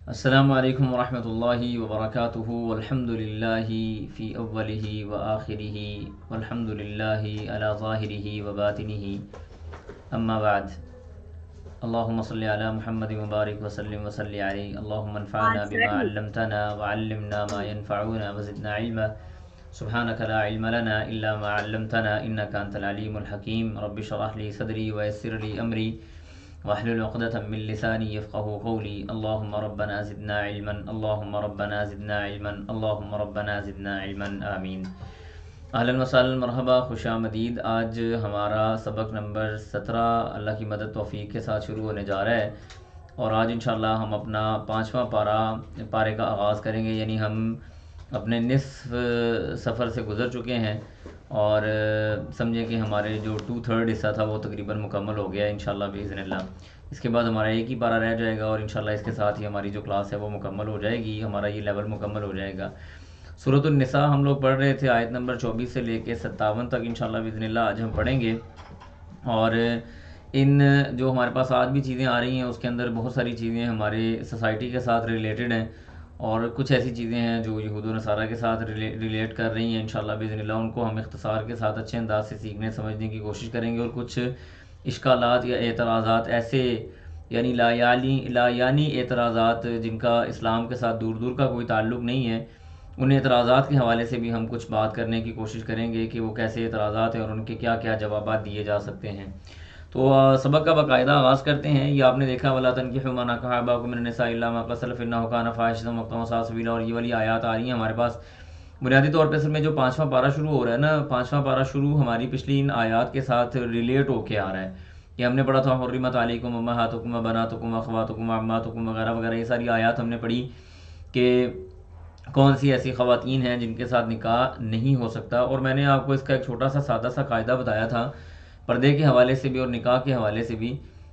السلام علیکم ورحمۃ اللہ وبرکاتہ والحمد للہ فی اولہ وآخرہ والحمد للہ علی ظاہرہ وباطنہ اما بعد اللہم صلی علی محمد مبارک وسلم وصلی علیہ اللہم انفعنا بما علمتنا وعلمنا ما ينفعنا وزدنا علما سبحانک لا علم لنا الا ما علمتنا انک انت العلیم الحکیم رب اشرح لی صدری ویسر لی امری واحلل عقدة من لساني يفقهوا قولي اللهم ربنا زدنا علما اللهم ربنا زدنا علما اللهم ربنا زدنا علما آمین۔ اہلا وسہلا مرحبا، خوش آمدید۔ آج ہمارا سبق نمبر 17 اللہ کی مدد توفیق کے ساتھ شروع ہونے جا رہا ہے، اور آج انشاءاللہ ہم اپنا 5واں پارے کا آغاز کریں گے، یعنی ہم اپنے نصف سفر سے گزر چکے ہیں، اور سمجھیں کہ ہمارے جو 2/3 حصہ تھا وہ تقریباً مکمل ہو گیا ہے انشاءاللہ باذن اللہ۔ اس کے بعد ہمارا ایک ہی پارہ رہ جائے گا، اور انشاءاللہ اس کے ساتھ ہی ہماری جو کلاس ہے وہ مکمل ہو جائے گی، ہمارا یہ لیول مکمل ہو جائے گا۔ سورۃ النساء ہم لوگ پڑھ رہے تھے، آیت نمبر 24 سے لے کے 57 تک انشاءاللہ باذن اللہ آج ہم پڑھیں گے، اور ان جو ہمارے پاس آج بھی چیزیں آ رہی ہیں اس کے اندر بہت ساری چیزیں ہمارے سوسائٹی کے ساتھ ریلیٹڈ ہیں، اور کچھ ایسی چیزیں ہیں جو یہود و نصارہ کے ساتھ ریلیٹ کر رہی ہیں انشاءاللہ باذن اللہ، ان کو ہم اختصار کے ساتھ اچھے انداز سے سیکھنے سمجھنے کی کوشش کریں گے، اور کچھ اشکالات یا اعتراضات ایسے یعنی لا یعنی اعتراضات جن کا اسلام کے ساتھ دور دور کا کوئی تعلق نہیں ہے، ان اعتراضات کے حوالے سے بھی ہم کچھ بات کرنے کی کوشش کریں گے کہ وہ کیسے اعتراضات ہیں اور ان کے کیا کیا جوابات دیے جا سکتے ہیں۔ تو سبق کا باقاعدہ آغاز کرتے ہیں۔ یہ آپ نے دیکھا وَلَا تَنْكِحُوا مَا نَكَحَ آبَاؤُكُم مِّنَ النِّسَاءِ إِلَّا مَا قَدْ سَلَفَ إِنَّهُ كَانَ فَاحِشَةً وَمَقْتًا وَسَاءَ سَبِيلًا، اور یہ والی آیات آ رہی ہیں ہمارے پاس۔ بنیادی طور پہ اصل میں جو 5واں پارہ شروع ہو رہا ہے نا، 5واں پارہ شروع ہماری پچھلی ان آیات کے ساتھ ریلیٹ ہو کے آ رہا ہے، کہ ہم نے پڑھا تھا حرمت علیکم امہاتکم وبناتکم واخواتکم وعماتکم وغیرہ وغیرہ، یہ ساری آیات ہم نے پڑھی کہ کون سی ایسی خواتین ہیں جن کے ساتھ نکاح نہیں ہو سکتا، اور میں نے آپ کو اس کا ایک چھوٹا سا سادہ سا قاعدہ بتایا تھا پردے کے حوالے سے بھی اور نکاح کے حوالے سے بھی،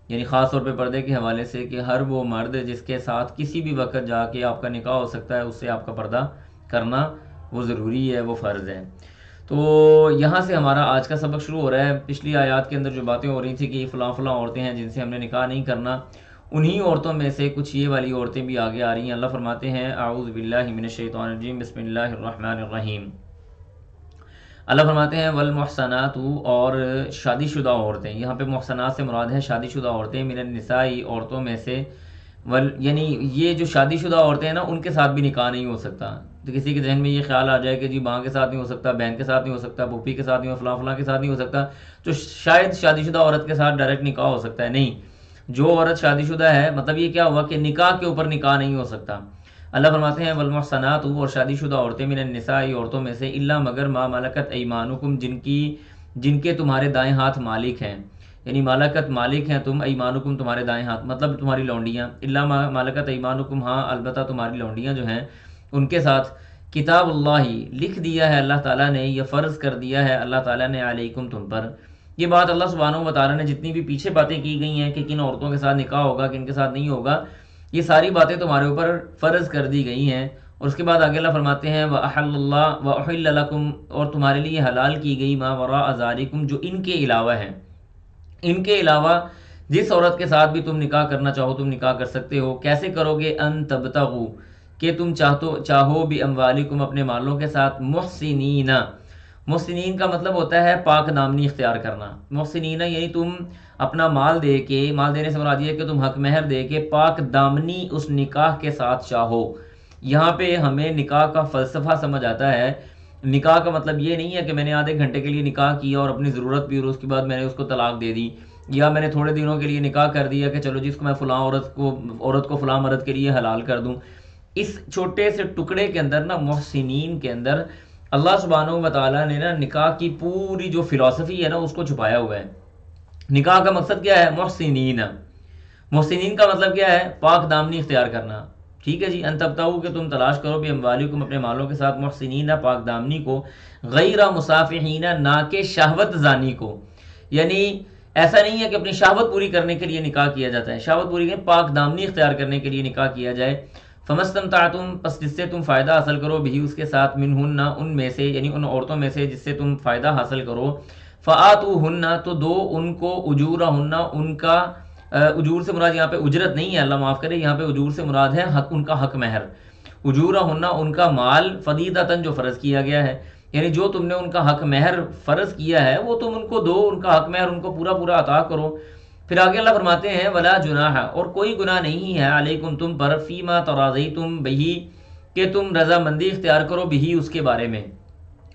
یعنی خاص طور پہ پردے کے حوالے سے، کہ ہر وہ مرد جس کے ساتھ کسی بھی وقت جا کے آپ کا نکاح ہو سکتا ہے، اس سے آپ کا پردہ کرنا وہ ضروری ہے، وہ فرض ہے۔ تو یہاں سے ہمارا آج کا سبق شروع ہو رہا ہے۔ پچھلی آیات کے اندر جو باتیں ہو رہی تھیں کہ فلاں فلاں عورتیں ہیں جن سے ہم نے نکاح نہیں کرنا، انہی عورتوں میں سے کچھ یہ والی عورتیں بھی آگے آ رہی ہیں۔ اللہ فرماتے ہیں اعوذ باللہ من الشیطان الرجیم بسم اللہ الرحمن الرحیم۔ اللہ فرماتے ہیں والمحصنات، اور شادی شدہ عورتیں، یہاں پہ محصنات سے مراد ہے شادی شدہ عورتیں، من النساء عورتوں میں سے، یعنی یہ جو شادی شدہ عورتیں ہیں نا ان کے ساتھ بھی نکاح نہیں ہو سکتا۔ تو کسی کے ذہن میں یہ خیال آ جائے کہ جی ماں کے ساتھ نہیں ہو سکتا، بہن کے ساتھ نہیں ہو سکتا، پھوپھی کے ساتھ نہیں ہو، فلاں فلاں کے ساتھ نہیں ہو سکتا، تو شاید شادی شدہ عورت کے ساتھ ڈائریکٹ نکاح ہو سکتا ہے، نہیں۔ جو عورت شادی شدہ ہے، مطلب یہ کیا ہوا کہ نکاح کے اوپر نکاح نہیں ہو سکتا۔ اللہ فرماتے ہیں والمحصنات، اور شادی شدہ عورتیں، من النساء عورتوں میں سے، الا مگر ما ملکت ایمانکم، جن کے تمہارے دائیں ہاتھ مالک ہیں، یعنی مالکت مالک ہیں تم، ایمانکم تمہارے دائیں ہاتھ، مطلب تمہاری لونڈیاں، الا ما ملکت ایمانکم، ہاں البتہ تمہاری لونڈیاں جو ہیں ان کے ساتھ، کتاب اللہ لکھ دیا ہے اللہ تعالیٰ نے، یہ فرض کر دیا ہے اللہ تعالیٰ نے، علیکم تم پر۔ یہ بات اللہ سبحانہ و تعالیٰ نے جتنی بھی پیچھے باتیں کی گئی ہیں کہ کن عورتوں کے ساتھ نکاح ہوگا کن کے ساتھ نہیں ہوگا، یہ ساری باتیں تمہارے اوپر فرض کر دی گئی ہیں۔ اور اس کے بعد آگے اللہ فرماتے ہیں وَأَحَلَّ اللَّهُ وَأُحِلَّ لَكُمْ، اور تمہارے لیے حلال کی گئی مَا وَرَاءَ ذَلِكُمْ، جو ان کے علاوہ ہے، ان کے علاوہ جس عورت کے ساتھ بھی تم نکاح کرنا چاہو تم نکاح کر سکتے ہو۔ کیسے کرو گے؟ ان تبتغوا، کہ تم چاہو باموالکم، اپنے مالوں کے ساتھ، محسنین، محسنین کا مطلب ہوتا ہے پاک دامنی اختیار کرنا۔ محسنین یعنی تم اپنا مال دے کے، مال دینے سے مراد یہ ہے کہ تم حق مہر دے کے پاک دامنی اس نکاح کے ساتھ چاہو۔ یہاں پہ ہمیں نکاح کا فلسفہ سمجھ آتا ہے۔ نکاح کا مطلب یہ نہیں ہے کہ میں نے آدھے گھنٹے کے لیے نکاح کیا اور اپنی ضرورت بھی، اور اس کے بعد میں نے اس کو طلاق دے دی، یا میں نے تھوڑے دنوں کے لیے نکاح کر دیا کہ چلو جس کو میں فلاں عورت کو فلاں مرد کے لیے حلال کر دوں۔ اس چھوٹے سے ٹکڑے کے اندر نا، محسنین کے اندر اللہ سبحانہ و تعالیٰ نے نا نکاح کی پوری جو فلسفی ہے نا اس کو چھپایا ہوا ہے۔ نکاح کا مقصد کیا ہے؟ محسنین، محسنین کا مطلب کیا ہے؟ پاک دامنی اختیار کرنا، ٹھیک ہے جی۔ ان تبتغوا، کہ تم تلاش کرو باموالکم، اپنے مالوں کے ساتھ، محسنین پاک دامنی کو، غیر مصافحین، نہ کہ شہوت زانی کو، یعنی ایسا نہیں ہے کہ اپنی شہوت پوری کرنے کے لیے نکاح کیا جاتا ہے، شہوت پوری کرنے، پاک دامنی اختیار کرنے کے لیے نکاح کیا جائے۔ فمستمتعتم، پس جس سے تم فائدہ حاصل کرو، بھی اس کے ساتھ، منہن، ان میں سے، یعنی ان عورتوں میں سے جس سے تم فائدہ حاصل کرو، فآتوہن، تو دو ان کو، اجورہن، ان کا اجور سے مراد یہاں پہ اجرت نہیں ہے، اللہ معاف کرے، یہاں پہ اجور سے مراد ہے حق، ان کا حق مہر، اجورہن ان کا مال، فریضۃً جو فرض کیا گیا ہے، یعنی جو تم نے ان کا حق مہر فرض کیا ہے وہ تم ان کو دو، ان کا حق مہر ان کو پورا پورا عطا کرو۔ پھر آگے اللہ فرماتے ہیں ولا جناح، اور کوئی گناہ نہیں ہے، علیکم تم پر، فیما تراضیتم بہی، کہ تم رضامندی اختیار کرو بہی اس کے بارے میں،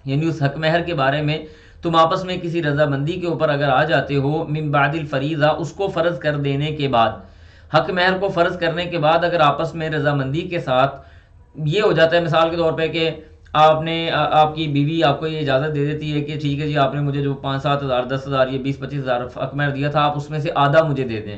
یعنی اس حق مہر کے بارے میں تم آپس میں کسی رضامندی کے اوپر اگر آ جاتے ہو، من بعد الفریضہ، اس کو فرض کر دینے کے بعد، حق مہر کو فرض کرنے کے بعد اگر آپس میں رضامندی کے ساتھ یہ ہو جاتا ہے، مثال کے طور پہ کہ آپ کی بیوی آپ کو یہ اجازت دے دیتی ہے کہ ٹھیک ہے جی آپ نے مجھے جو 5-7 ہزار 10 ہزار یہ 20-25 ہزار حق مہر دیا تھا آپ اس میں سے آدھا مجھے دے دیں،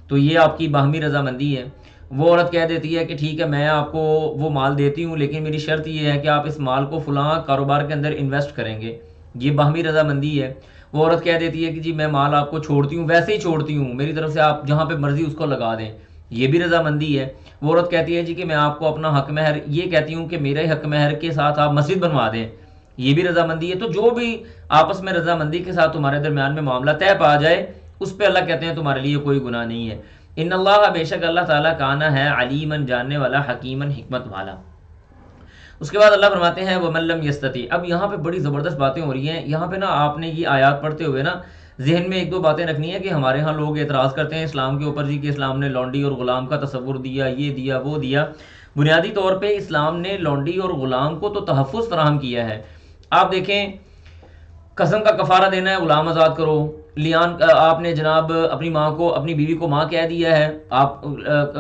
تو یہ آپ کی باہمی رضامندی ہے۔ وہ عورت کہہ دیتی ہے کہ ٹھیک ہے میں آپ کو وہ مال دیتی ہوں لیکن میری شرط یہ ہے کہ آپ اس مال کو فلاں کاروبار کے اندر انویسٹ کریں گے، یہ باہمی رضامندی ہے۔ وہ عورت کہہ دیتی ہے کہ جی میں مال آپ کو چھوڑتی ہوں، ویسے ہی چھوڑتی ہوں، میری طرف سے آپ جہاں پہ مرضی اس کو لگا دیں، یہ بھی رضامندی ہے۔ وہ عورت کہتی ہے جی کہ میں آپ کو اپنا حق مہر یہ کہتی ہوں کہ میرے حق مہر کے ساتھ آپ مسجد بنوا دیں، یہ بھی رضامندی ہے۔ تو جو بھی آپس میں رضامندی کے ساتھ تمہارے درمیان میں معاملہ طے پا جائے اس پہ اللہ کہتے ہیں تمہارے لیے کوئی گناہ نہیں ہے۔ ان اللہ، بے شک اللہ تعالیٰ، کانا ہے علیمن، جاننے والا، حکیمن، حکمت والا۔ اس کے بعد اللہ فرماتے ہیں وَمَن لَّمْ يَسْتَطِعْ، اب یہاں پہ بڑی زبردست باتیں ہو رہی ہیں، یہاں پہ نا آپ نے یہ آیات پڑھتے ہوئے نا ذہن میں ایک دو باتیں رکھنی ہے کہ ہمارے ہاں لوگ اعتراض کرتے ہیں اسلام کے اوپر جی کہ اسلام نے لونڈی اور غلام کا تصور دیا، یہ دیا وہ دیا۔ بنیادی طور پہ اسلام نے لونڈی اور غلام کو تو تحفظ فراہم کیا ہے۔ آپ دیکھیں قسم کا کفارہ دینا ہے غلام آزاد کرو، لیان آپ نے جناب اپنی ماں کو اپنی بیوی کو ماں کہہ دیا ہے، آپ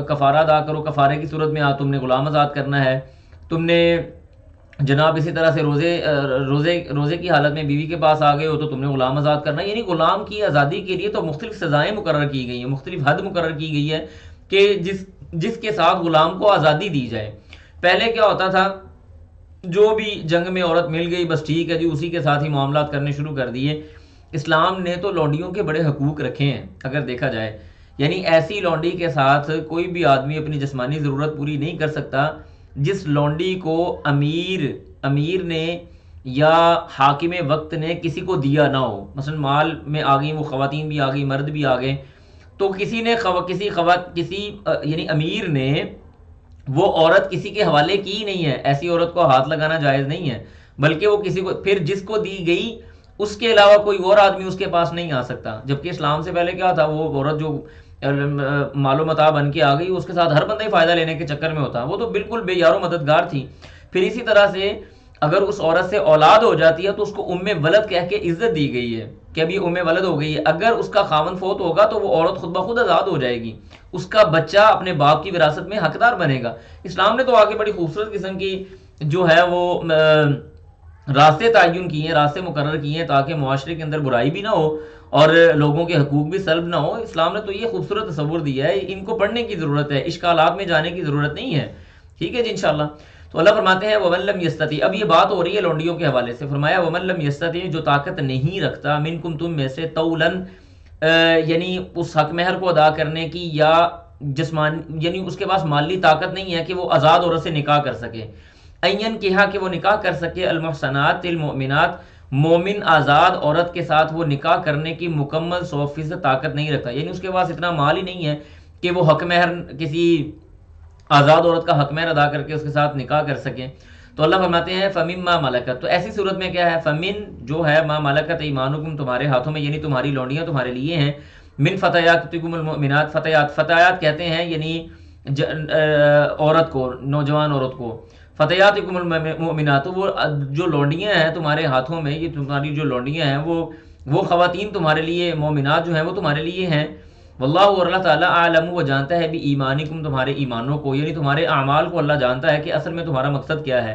کفارہ ادا کرو، کفارے کی صورت میں تم نے غلام آزاد کرنا ہے۔ تم نے جناب اسی طرح سے روزے کی حالت میں بیوی کے پاس آ گئے ہو تو تم نے غلام آزاد کرنا ہے، یعنی غلام کی آزادی کے لیے تو مختلف سزائیں مقرر کی گئی ہیں، مختلف حد مقرر کی گئی ہے کہ جس کے ساتھ غلام کو آزادی دی جائے۔ پہلے کیا ہوتا تھا، جو بھی جنگ میں عورت مل گئی بس ٹھیک ہے جی اسی کے ساتھ ہی معاملات کرنے شروع کر دیے۔ اسلام نے تو لونڈیوں کے بڑے حقوق رکھے ہیں اگر دیکھا جائے، یعنی ایسی لونڈی کے ساتھ کوئی بھی آدمی اپنی جسمانی ضرورت پوری نہیں کر سکتا جس لونڈی کو امیر نے یا حاکم وقت نے کسی کو دیا نہ ہو۔ مثلا مال میں آ گئی، وہ خواتین بھی آ گئی، مرد بھی آ گئے، تو کسی نے یعنی امیر نے وہ عورت کسی کے حوالے کی نہیں ہے، ایسی عورت کو ہاتھ لگانا جائز نہیں ہے، بلکہ وہ کسی کو پھر جس کو دی گئی اس کے علاوہ کوئی اور آدمی اس کے پاس نہیں آ سکتا۔ جبکہ اسلام سے پہلے کیا تھا، وہ عورت جو مال و متاع بن کے آ گئی اس کے ساتھ ہر بندہ ہی فائدہ لینے کے چکر میں ہوتا، وہ تو بالکل بے یار و مددگار تھی۔ پھر اسی طرح سے اگر اس عورت سے اولاد ہو جاتی ہے تو اس کو ام ولد کہہ کے عزت دی گئی ہے کہ ابھی ام ولد ہو گئی ہے، اگر اس کا خاوند فوت ہوگا تو وہ عورت خود بخود آزاد ہو جائے گی، اس کا بچہ اپنے باپ کی وراثت میں حقدار بنے گا۔ اسلام نے تو آگے بڑی خوبصورت قسم کی جو ہے وہ راستے تعین کیے ہیں، راستے مقرر کیے ہیں تاکہ معاشرے کے اندر برائی بھی نہ ہو اور لوگوں کے حقوق بھی سلب نہ ہو۔ اسلام نے تو یہ خوبصورت تصور دیا ہے، ان کو پڑھنے کی ضرورت ہے، اشکالات میں جانے کی ضرورت نہیں ہے۔ ٹھیک ہے جی انشاءاللہ۔ تو اللہ فرماتے ہیں وَمَن لَّمْ يَسْتَطِعْ، اب یہ بات ہو رہی ہے لونڈیوں کے حوالے سے، فرمایا وَمَن لَّمْ يَسْتَطِعْ، جو طاقت نہیں رکھتا، مِنکُم تم میں سے، طَوْلًا یعنی اس حق مہر کو ادا کرنے کی، یا یعنی اس کے پاس مالی طاقت نہیں ہے کہ وہ آزاد عورت سے نکاح کر سکے، این کہا کہ وہ نکاح کر سکے، المحصنات المؤمنات، مومن آزاد عورت کے ساتھ وہ نکاح کرنے کی مکمل 100% طاقت نہیں رکھتا، یعنی اس کے پاس اتنا مال ہی نہیں ہے کہ وہ حق مہر کسی آزاد عورت کا حق مہر ادا کر کے اس کے ساتھ نکاح کر سکیں۔ تو اللہ فرماتے ہیں فَمِمَّا مَلَكَتْ، تو ایسی صورت میں کیا ہے، فَمِن جو ہے ما ملکت ایمانکم، تمہارے ہاتھوں میں یعنی تمہاری لونڈیاں تمہارے لیے ہیں، من فتیاتکم المؤمنات، فتیات کہتے ہیں یعنی عورت کو، نوجوان عورت کو، فتیاتکم المؤمنات، وہ جو لونڈیاں ہیں تمہارے ہاتھوں میں، یہ تمہاری جو لونڈیاں ہیں وہ خواتین تمہارے لیے، مومنات جو ہیں وہ تمہارے لیے ہیں۔ واللہ، اور اللہ تعالیٰ، عالم، وہ جانتا ہے بھی ایمانکم، تمہارے ایمانوں کو، یعنی تمہارے اعمال کو اللہ جانتا ہے کہ اصل میں تمہارا مقصد کیا ہے۔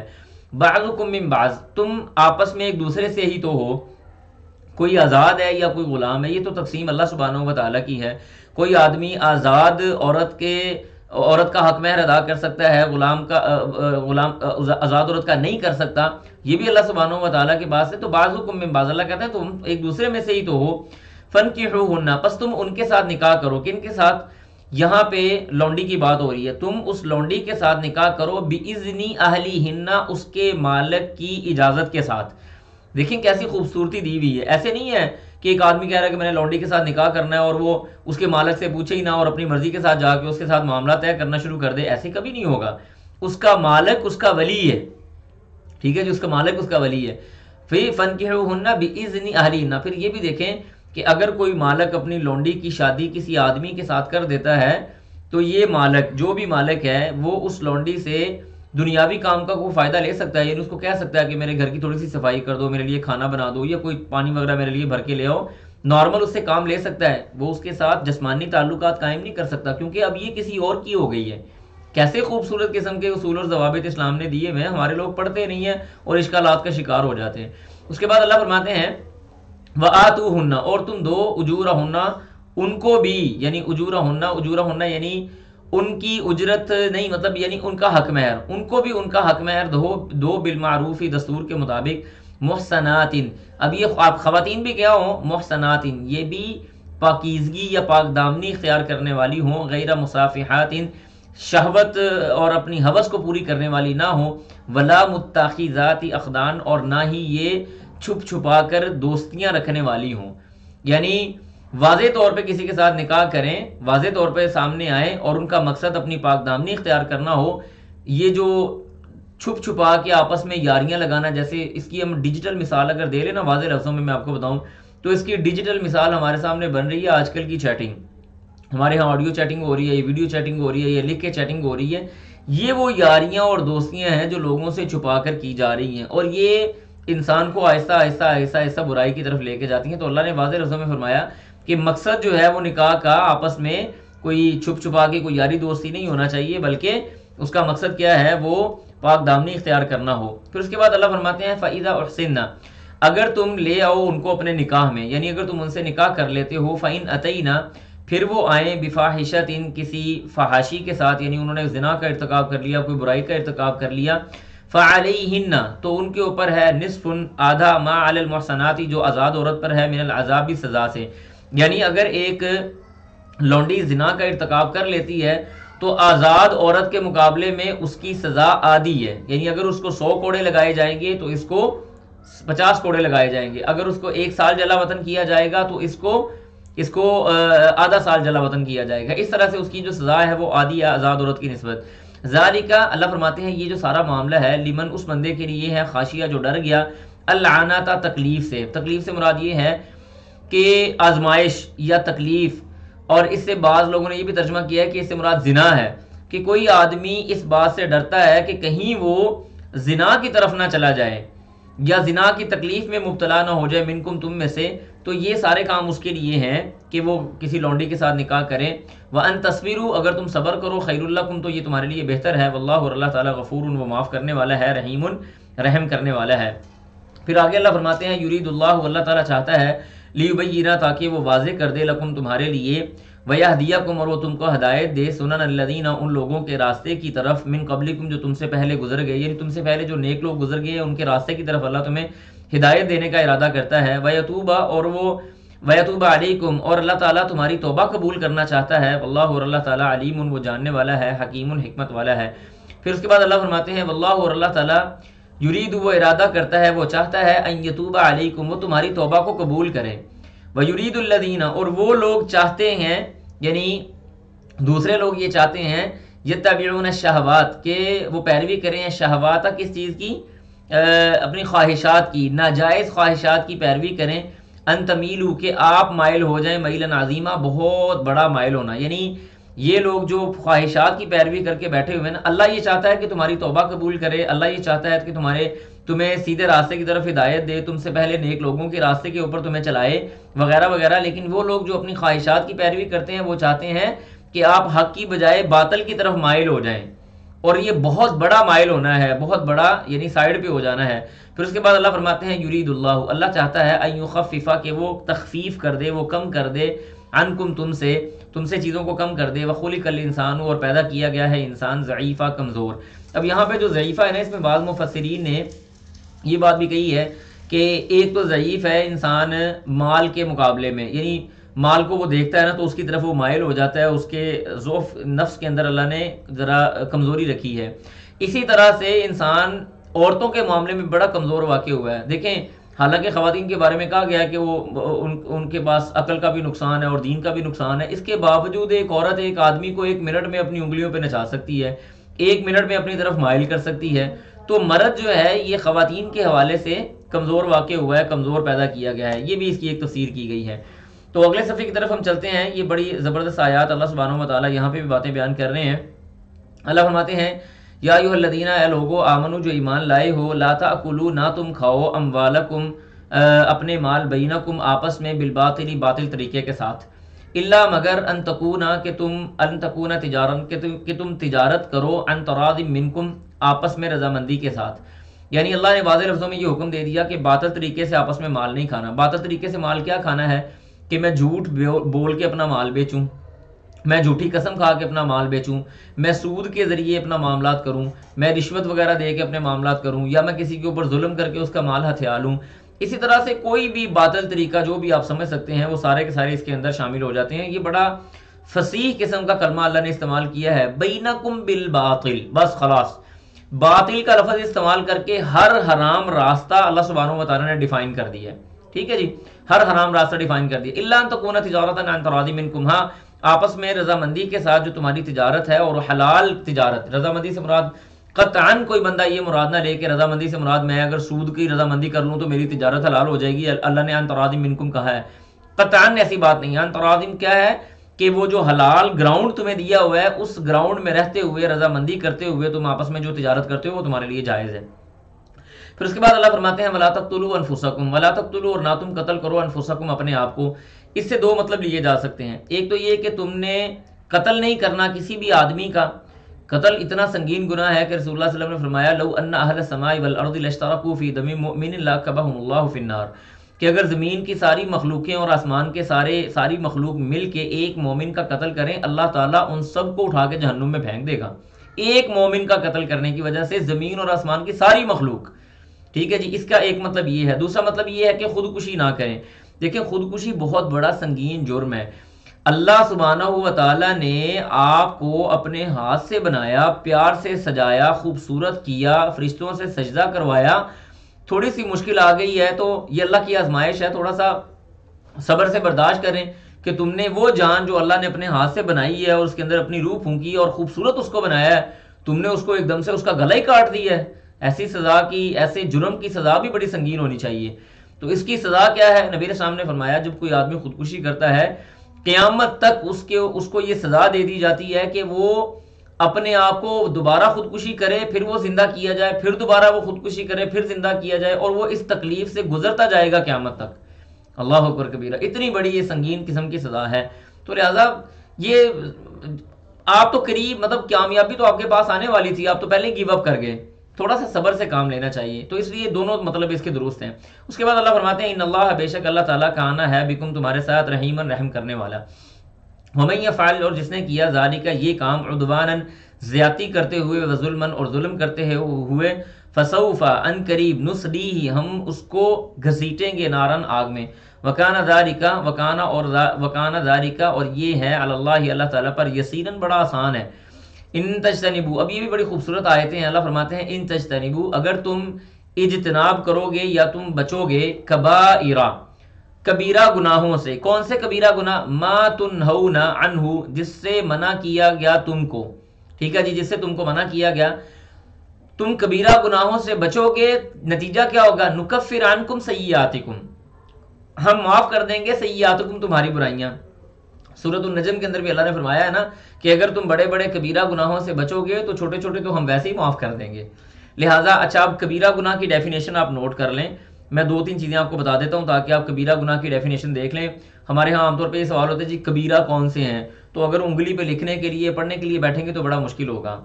بعضکم من بعض، تم آپس میں ایک دوسرے سے ہی تو ہو، کوئی آزاد ہے یا کوئی غلام ہے، یہ تو تقسیم اللہ سبحانہ و تعالیٰ کی ہے۔ کوئی آدمی آزاد عورت کا حق مہر ادا کر سکتا ہے، غلام آزاد عورت کا نہیں کر سکتا، یہ بھی اللہ سبحانہ و تعالیٰ کے پاس ہے۔ تو بعضکم من بعض، اللہ کہتا ہے تم ایک دوسرے میں سے ہی تو ہو۔ فنکحوہن، پس تم ان کے ساتھ نکاح کرو، کن کے ساتھ، یہاں پہ لونڈی کی بات ہو رہی ہے، تم اس لونڈی کے ساتھ نکاح کرو، بِإِذْنِ أَهْلِهِنَّ، اس کے مالک کی اجازت کے ساتھ۔ دیکھیں کیسی خوبصورتی دی ہوئی ہے، ایسے نہیں ہے کہ ایک آدمی کہہ رہا ہے کہ میں نے لونڈی کے ساتھ نکاح کرنا ہے اور وہ اس کے مالک سے پوچھے ہی نہ اور اپنی مرضی کے ساتھ جا کے اس کے ساتھ معاملہ طے کرنا شروع کر دے، ایسے کبھی نہیں ہوگا. اس کا مالک اس کا ولی ہے، ٹھیک ہے، جو اس کا مالک اس کا ولی ہے. پھر فَانْكِحُوهُنَّ بِإِذْنِ أَهْلِهِنَّ، پھر یہ بھی دیکھیں کہ اگر کوئی مالک اپنی لونڈی کی شادی کسی آدمی کے ساتھ کر دیتا ہے تو یہ مالک، جو بھی مالک ہے، وہ اس لونڈی سے دنیاوی کام کا کوئی فائدہ لے سکتا ہے. یعنی اس کو کہہ سکتا ہے کہ میرے گھر کی تھوڑی سی صفائی کر دو، میرے لیے کھانا بنا دو، یا کوئی پانی وغیرہ میرے لیے بھر کے لے آؤ. نارمل اس سے کام لے سکتا ہے، وہ اس کے ساتھ جسمانی تعلقات قائم نہیں کر سکتا، کیونکہ اب یہ کسی اور کی ہو گئی ہے. کیسے خوبصورت قسم کے اصول اور ضوابط اسلام نے دیے ہوئے ہیں، ہمارے لوگ پڑھتے نہیں ہیں اور اشکالات کا شکار ہو جاتے ہیں. اس کے بعد اللہ فرماتے ہیں وَآتُوهُنَّ، اور تم دو اجورہن، ان کو بھی، یعنی اجورہن یعنی ان کی اجرت نہیں، مطلب یعنی ان کا حق مہر، ان کو بھی ان کا حق مہر دو بالمعروف، دستور کے مطابق، محسنات. اب یہ خواتین بھی کیا ہوں؟ محسنات، یہ بھی پاکیزگی یا پاک دامنی اختیار کرنے والی ہوں، غیر مصافحات، شہوت اور اپنی ہوس کو پوری کرنے والی نہ ہوں، ولا متخذات اخدان، اور نہ ہی یہ چھپ چھپا کر دوستیاں رکھنے والی ہوں. یعنی واضح طور پہ کسی کے ساتھ نکاح کریں، واضح طور پہ سامنے آئیں اور ان کا مقصد اپنی پاک دامنی اختیار کرنا ہو. یہ جو چھپ چھپا کے آپس میں یاریاں لگانا، جیسے اس کی ہم ڈیجیٹل مثال اگر دے لیں نا واضح لفظوں میں آپ کو بتاؤں تو اس کی ڈیجیٹل مثال ہمارے سامنے بن رہی ہے آج کل کی چیٹنگ. ہمارے ہاں آڈیو چیٹنگ ہو رہی ہے، یہ ویڈیو چیٹنگ ہو رہی ہے، یہ لکھ کے چیٹنگ ہو رہی ہے. یہ وہ یاریاں اور دوستیاں ہیں جو لوگوں سے چھپا کر کی جا رہی ہیں، اور یہ انسان کو آہستہ آہستہ آہستہ آہستہ برائی کی طرف لے کے جاتی ہیں. تو اللہ نے واضح لفظوں میں فرمایا کہ مقصد جو ہے وہ نکاح کا آپس میں کوئی چھپ چھپا کے کوئی یاری دوستی نہیں ہونا چاہیے، بلکہ اس کا مقصد کیا ہے؟ وہ پاک دامنی اختیار کرنا ہو. پھر اس کے بعد اللہ فرماتے ہیں فَإِذَا أُحْسِنَّ، اگر تم لے آؤ ان کو اپنے نکاح میں، یعنی اگر تم ان سے نکاح کر لیتے ہو، فَإِنْ أَتَيْنَا، پھر وہ آئیں بِفَاحِشَةٍ، کسی فحاشی کے ساتھ، یعنی انہوں نے زنا کا ارتکاب کر لیا، کوئی برائی کا ارتکاب کر لیا، فَعَلَيْهِنَّ، تو ان کے اوپر ہے نصف، آدھا، ما علی المحصنات، جو آزاد عورت پر ہے، من العذاب، سزا سے. یعنی اگر ایک لونڈی زنا کا ارتکاب کر لیتی ہے تو آزاد عورت کے مقابلے میں اس کی سزا آدھی ہے. یعنی اگر اس کو 100 کوڑے لگائے جائیں گے تو اس کو 50 کوڑے لگائے جائیں گے. اگر اس کو 1 سال جلا وطن کیا جائے گا تو اس کو آدھا سال جلا وطن کیا جائے گا. اس طرح سے اس کی جو سزا ہے وہ آدھی ہے آزاد عورت کی نسبت. ذالک، اللہ فرماتے ہیں یہ جو سارا معاملہ ہے، لمن، اس بندے کے لیے ہے، خاشیہ، جو ڈر گیا، العنتا، تکلیف سے. تکلیف سے مراد یہ ہے کہ آزمائش یا تکلیف، اور اس سے بعض لوگوں نے یہ بھی ترجمہ کیا ہے کہ اس سے مراد زنا ہے، کہ کوئی آدمی اس بات سے ڈرتا ہے کہ کہیں وہ زنا کی طرف نہ چلا جائے یا زنا کی تکلیف میں مبتلا نہ ہو جائے، منکم، تم میں سے. تو یہ سارے کام اس کے لیے ہیں کہ وہ کسی لونڈی کے ساتھ نکاح کریں. وَأَن تَصْبِرُوا، اگر تم صبر کرو، خیر لکم، تو یہ تمہارے لیے بہتر ہے. واللہ، اور اللہ تعالیٰ، غفور، وہ معاف کرنے والا ہے، رحیم، رحم کرنے والا ہے. پھر آگے اللہ فرماتے ہیں یرید اللہ، اللہ تعالیٰ چاہتا ہے، لیبین، تاکہ وہ واضح کر دے، لکم، تمہارے لیے، ویہدیکم، اور وہ تم کو ہدایت دے، سنن الذین، ان لوگوں کے راستے کی طرف، من قبلکم، جو تم سے پہلے گزر گئے، یعنی تم سے پہلے جو نیک لوگ گزر گئے ہیں ان کے راستے کی طرف اللہ تمہیں ہدایت دینے کا ارادہ کرتا ہے. ویتوبہ، اور وہ ویتوب علیکم، اور اللہ تعالیٰ تمہاری توبہ قبول کرنا چاہتا ہے. واللہ، اور اللہ تعالیٰ، علیم، وہ جاننے والا ہے، حکیم، حکمت والا ہے. پھر اس کے بعد اللہ فرماتے ہیں واللہ، اور اللہ تعالیٰ، یرید، وہ ارادہ کرتا ہے، وہ چاہتا ہے، ان یتوب علیکم، وہ تمہاری توبہ کو قبول کرے. ویرید الذین، اور وہ لوگ چاہتے ہیں، یعنی دوسرے لوگ یہ چاہتے ہیں، یتبعون الشہوات، کہ وہ پیروی کریں شہوات، کس چیز کی؟ اپنی خواہشات کی، ناجائز خواہشات کی پیروی کریں. ان تمیلوا، کہ آپ مائل ہو جائیں، میلا عظیمہ، بہت بڑا مائل ہونا. یعنی یہ لوگ جو خواہشات کی پیروی کر کے بیٹھے ہوئے ہیں نا، اللہ یہ چاہتا ہے کہ تمہاری توبہ قبول کرے، اللہ یہ چاہتا ہے کہ تمہیں سیدھے راستے کی طرف ہدایت دے، تم سے پہلے نیک لوگوں کے راستے کے اوپر تمہیں چلائے، وغیرہ وغیرہ. لیکن وہ لوگ جو اپنی خواہشات کی پیروی کرتے ہیں وہ چاہتے ہیں کہ آپ حق کی بجائے باطل کی طرف مائل ہو جائیں، اور یہ بہت بڑا مائل ہونا ہے، بہت بڑا، یعنی سائڈ پہ ہو جانا ہے. پھر اس کے بعد اللہ فرماتے ہیں یرید اللہ، اللہ چاہتا ہے، ان یخفف، کہ وہ تخفیف کر دے، وہ کم کر دے، عنکم، تم سے چیزوں کو کم کر دے. وخلق الانسان، اور پیدا کیا گیا ہے انسان ضعیفہ، کمزور. اب یہاں پہ جو ضعیفہ ہے نا، اس میں بعض مفسرین نے یہ بات بھی کہی ہے کہ ایک تو ضعیف ہے انسان مال کے مقابلے میں، یعنی مال کو وہ دیکھتا ہے نا تو اس کی طرف وہ مائل ہو جاتا ہے، اس کے ضعف نفس کے اندر اللہ نے ذرا کمزوری رکھی ہے. اسی طرح سے انسان عورتوں کے معاملے میں بڑا کمزور واقع ہوا ہے. دیکھیں حالانکہ خواتین کے بارے میں کہا گیا ہے کہ وہ ان کے پاس عقل کا بھی نقصان ہے اور دین کا بھی نقصان ہے، اس کے باوجود ایک عورت ایک آدمی کو 1 منٹ میں اپنی انگلیوں پہ نچا سکتی ہے، 1 منٹ میں اپنی طرف مائل کر سکتی ہے. تو مرد جو ہے یہ خواتین کے حوالے سے کمزور واقع ہوا ہے، کمزور پیدا کیا گیا ہے. یہ بھی اس کی ایک تفسیر کی گئی ہے. تو اگلے صفحے کی طرف ہم چلتے ہیں. یہ بڑی زبردست آیات اللہ سبحانہ و تعالیٰ یہاں پہ بھی باتیں بیان کر رہے ہیں. اللہ فرماتے ہیں یا ایھا الذین، اے لوگو، آمنو، جو ایمان لائے ہو، لا تاکلوا، نہ تم کھاؤ، اموالکم، اپنے مال، بینکم، آپس میں، بالباطل، باطل طریقے کے ساتھ، الا مگر، ان تکون تجارت، کہ تم تجارت کرو، ان تراض منکم، آپس میں رضامندی کے ساتھ. یعنی اللہ نے واضح لفظوں میں یہ حکم دے دیا کہ باطل طریقے سے آپس میں مال نہیں کھانا. باطل طریقے سے مال کیا کھانا ہے؟ کہ میں جھوٹ بول کے اپنا مال بیچوں، میں جھوٹی قسم کھا کے اپنا مال بیچوں، میں سود کے ذریعے اپنا معاملات کروں، میں رشوت وغیرہ دے کے اپنے معاملات کروں، یا میں کسی کے اوپر ظلم کر کے اس کا مال ہتھیا لوں. اسی طرح سے کوئی بھی باطل طریقہ جو بھی آپ سمجھ سکتے ہیں وہ سارے کے سارے اس کے اندر شامل ہو جاتے ہیں. یہ بڑا فصیح قسم کا کلمہ اللہ نے استعمال کیا ہے، بینکم بالباطل. بس خلاص باطل کا لفظ استعمال کر کے ہر حرام راستہ اللہ سبحانہ و تعالیٰ نے ڈیفائن کر دیا ہے. ٹھیک ہے جی، ہر حرام راستہ ڈیفائن کر دیا. الا ان تکون تجارت عن تراض منکم، ہاں آپس میں رضامندی کے ساتھ جو تمہاری تجارت ہے، اور حلال تجارت. رضامندی سے مراد قطعاً کوئی بندہ یہ مراد نہ لے کہ رضامندی سے مراد میں اگر سود کی رضامندی کر لوں تو میری تجارت حلال ہو جائے گی. اللہ نے عن تراض منکم کہا ہے، قطعاً ایسی بات نہیں. عن تراض کیا ہے کہ وہ جو حلال گراؤنڈ تمہیں دیا ہوا ہے، اس گراؤنڈ میں رہتے ہوئے، رضامندی کرتے ہوئے تم آپس میں جو تجارت کرتے ہو وہ تمہارے لیے جائز ہے. پھر اس کے بعد اللہ فرماتے ہیں ولا تقتلوا انفسکم، ولا تقتلوا، اور نہ تم قتل کرو، انفسکم، اپنے آپ کو. اس سے 2 مطلب لیے جا سکتے ہیں. ایک تو یہ کہ تم نے قتل نہیں کرنا کسی بھی آدمی کا. قتل اتنا سنگین گناہ ہے کہ رسول اللہ صلی اللہ علیہ وسلم نے فرمایا لو ان اہل السماء والارض لاشتركوا في دم مؤمن لكبهم الله في النار، کہ اگر زمین کی ساری مخلوقیں اور آسمان کے ساری مخلوق مل کے ایک مومن کا قتل کریں، اللہ تعالیٰ ان سب کو اٹھا کے جہنم میں پھینک دے گا. ایک مومن کا قتل کرنے کی وجہ سے زمین اور آسمان کی ساری مخلوق. ٹھیک ہے جی، اس کا ایک مطلب یہ ہے. دوسرا مطلب یہ ہے کہ خودکشی نہ کریں. دیکھیں خودکشی بہت بڑا سنگین جرم ہے. اللہ سبحانہ و تعالیٰ نے آپ کو اپنے ہاتھ سے بنایا، پیار سے سجایا، خوبصورت کیا، فرشتوں سے سجدہ کروایا. تھوڑی سی مشکل آ گئی ہے تو یہ اللہ کی آزمائش ہے، تھوڑا سا صبر سے برداشت کریں کہ تم نے وہ جان جو اللہ نے اپنے ہاتھ سے بنائی ہے اور اس کے اندر اپنی روح پھونکی اور خوبصورت اس کو بنایا ہے، تم نے اس کو ایک دم سے اس کا گلا ہی کاٹ دیا ہے. ایسی سزا کی، ایسے جرم کی سزا بھی بڑی سنگین ہونی چاہیے. تو اس کی سزا کیا ہے؟ نبی علیہ السلام نے فرمایا جب کوئی آدمی خودکشی کرتا ہے قیامت تک اس کو یہ سزا دے دی جاتی ہے کہ وہ اپنے آپ کو دوبارہ خودکشی کرے، پھر وہ زندہ کیا جائے، پھر دوبارہ وہ خودکشی کرے، پھر زندہ کیا جائے، اور وہ اس تکلیف سے گزرتا جائے گا قیامت تک. اللہ اکبر کبیرہ، اتنی بڑی یہ سنگین قسم کی سزا ہے. تو لہٰذا یہ آپ تو قریب، مطلب کامیابی تو آپ کے پاس آنے والی تھی، آپ تو پہلے گیو اپ کر گئے. تھوڑا سا صبر سے کام لینا چاہیے. تو اس لیے دونوں مطلب اس کے درست ہیں. اس کے بعد اللہ فرماتے ہیں ان اللہ، بے شک اللہ تعالیٰ کانا ہے بکم، تمہارے ساتھ، رحیما، رحم کرنے والا. ومن یفعل، اور جس نے کیا، ذالک، یہ کام، عدوانا، زیادتی کرتے ہوئے، وظلما، اور ظلم کرتے ہوئے، فسوف، ان قریب، نصلیہ، ہم اس کو گھسیٹیں گے، نارن، آگ میں. وکانا ذالک، وکانا ذالک، اور یہ ہے، علی اللہ، اللہ تعالیٰ پر، یسیرا، بڑا آسان ہے. ان تجتنبو، اب یہ بھی بڑی خوبصورت آیتیں ہیں. اللہ فرماتے ہیں ان تجتنبو، اگر تم اجتناب کرو گے یا تم بچو گے، کبائرہ، کبیرہ گناہوں سے. کون سے کبیرہ گناہ؟ ما تنہون عنہ، جس سے منع کیا گیا تم کو. ٹھیک ہے جی، جس سے تم کو منع کیا گیا، تم کبیرہ گناہوں سے بچو گے، نتیجہ کیا ہوگا؟ نکفر عنکم سیئاتکم، ہم معاف کر دیں گے، سیئاتکم، تمہاری برائیاں. سورۃ النجم کے اندر بھی اللہ نے فرمایا ہے نا کہ اگر تم بڑے بڑے کبیرہ گناہوں سے بچو گے تو چھوٹے چھوٹے تو ہم ویسے ہی معاف کر دیں گے. لہٰذا اچھا، اب کبیرہ گناہ کی ڈیفینیشن آپ نوٹ کر لیں. میں 2-3 چیزیں آپ کو بتا دیتا ہوں تاکہ آپ کبیرہ گناہ کی ڈیفینیشن دیکھ لیں. ہمارے ہاں عام طور پہ یہ سوال ہوتا ہے جی کبیرہ کون سے ہیں، تو اگر انگلی پہ لکھنے کے لیے، پڑھنے کے لیے بیٹھیں گے تو بڑا مشکل ہوگا.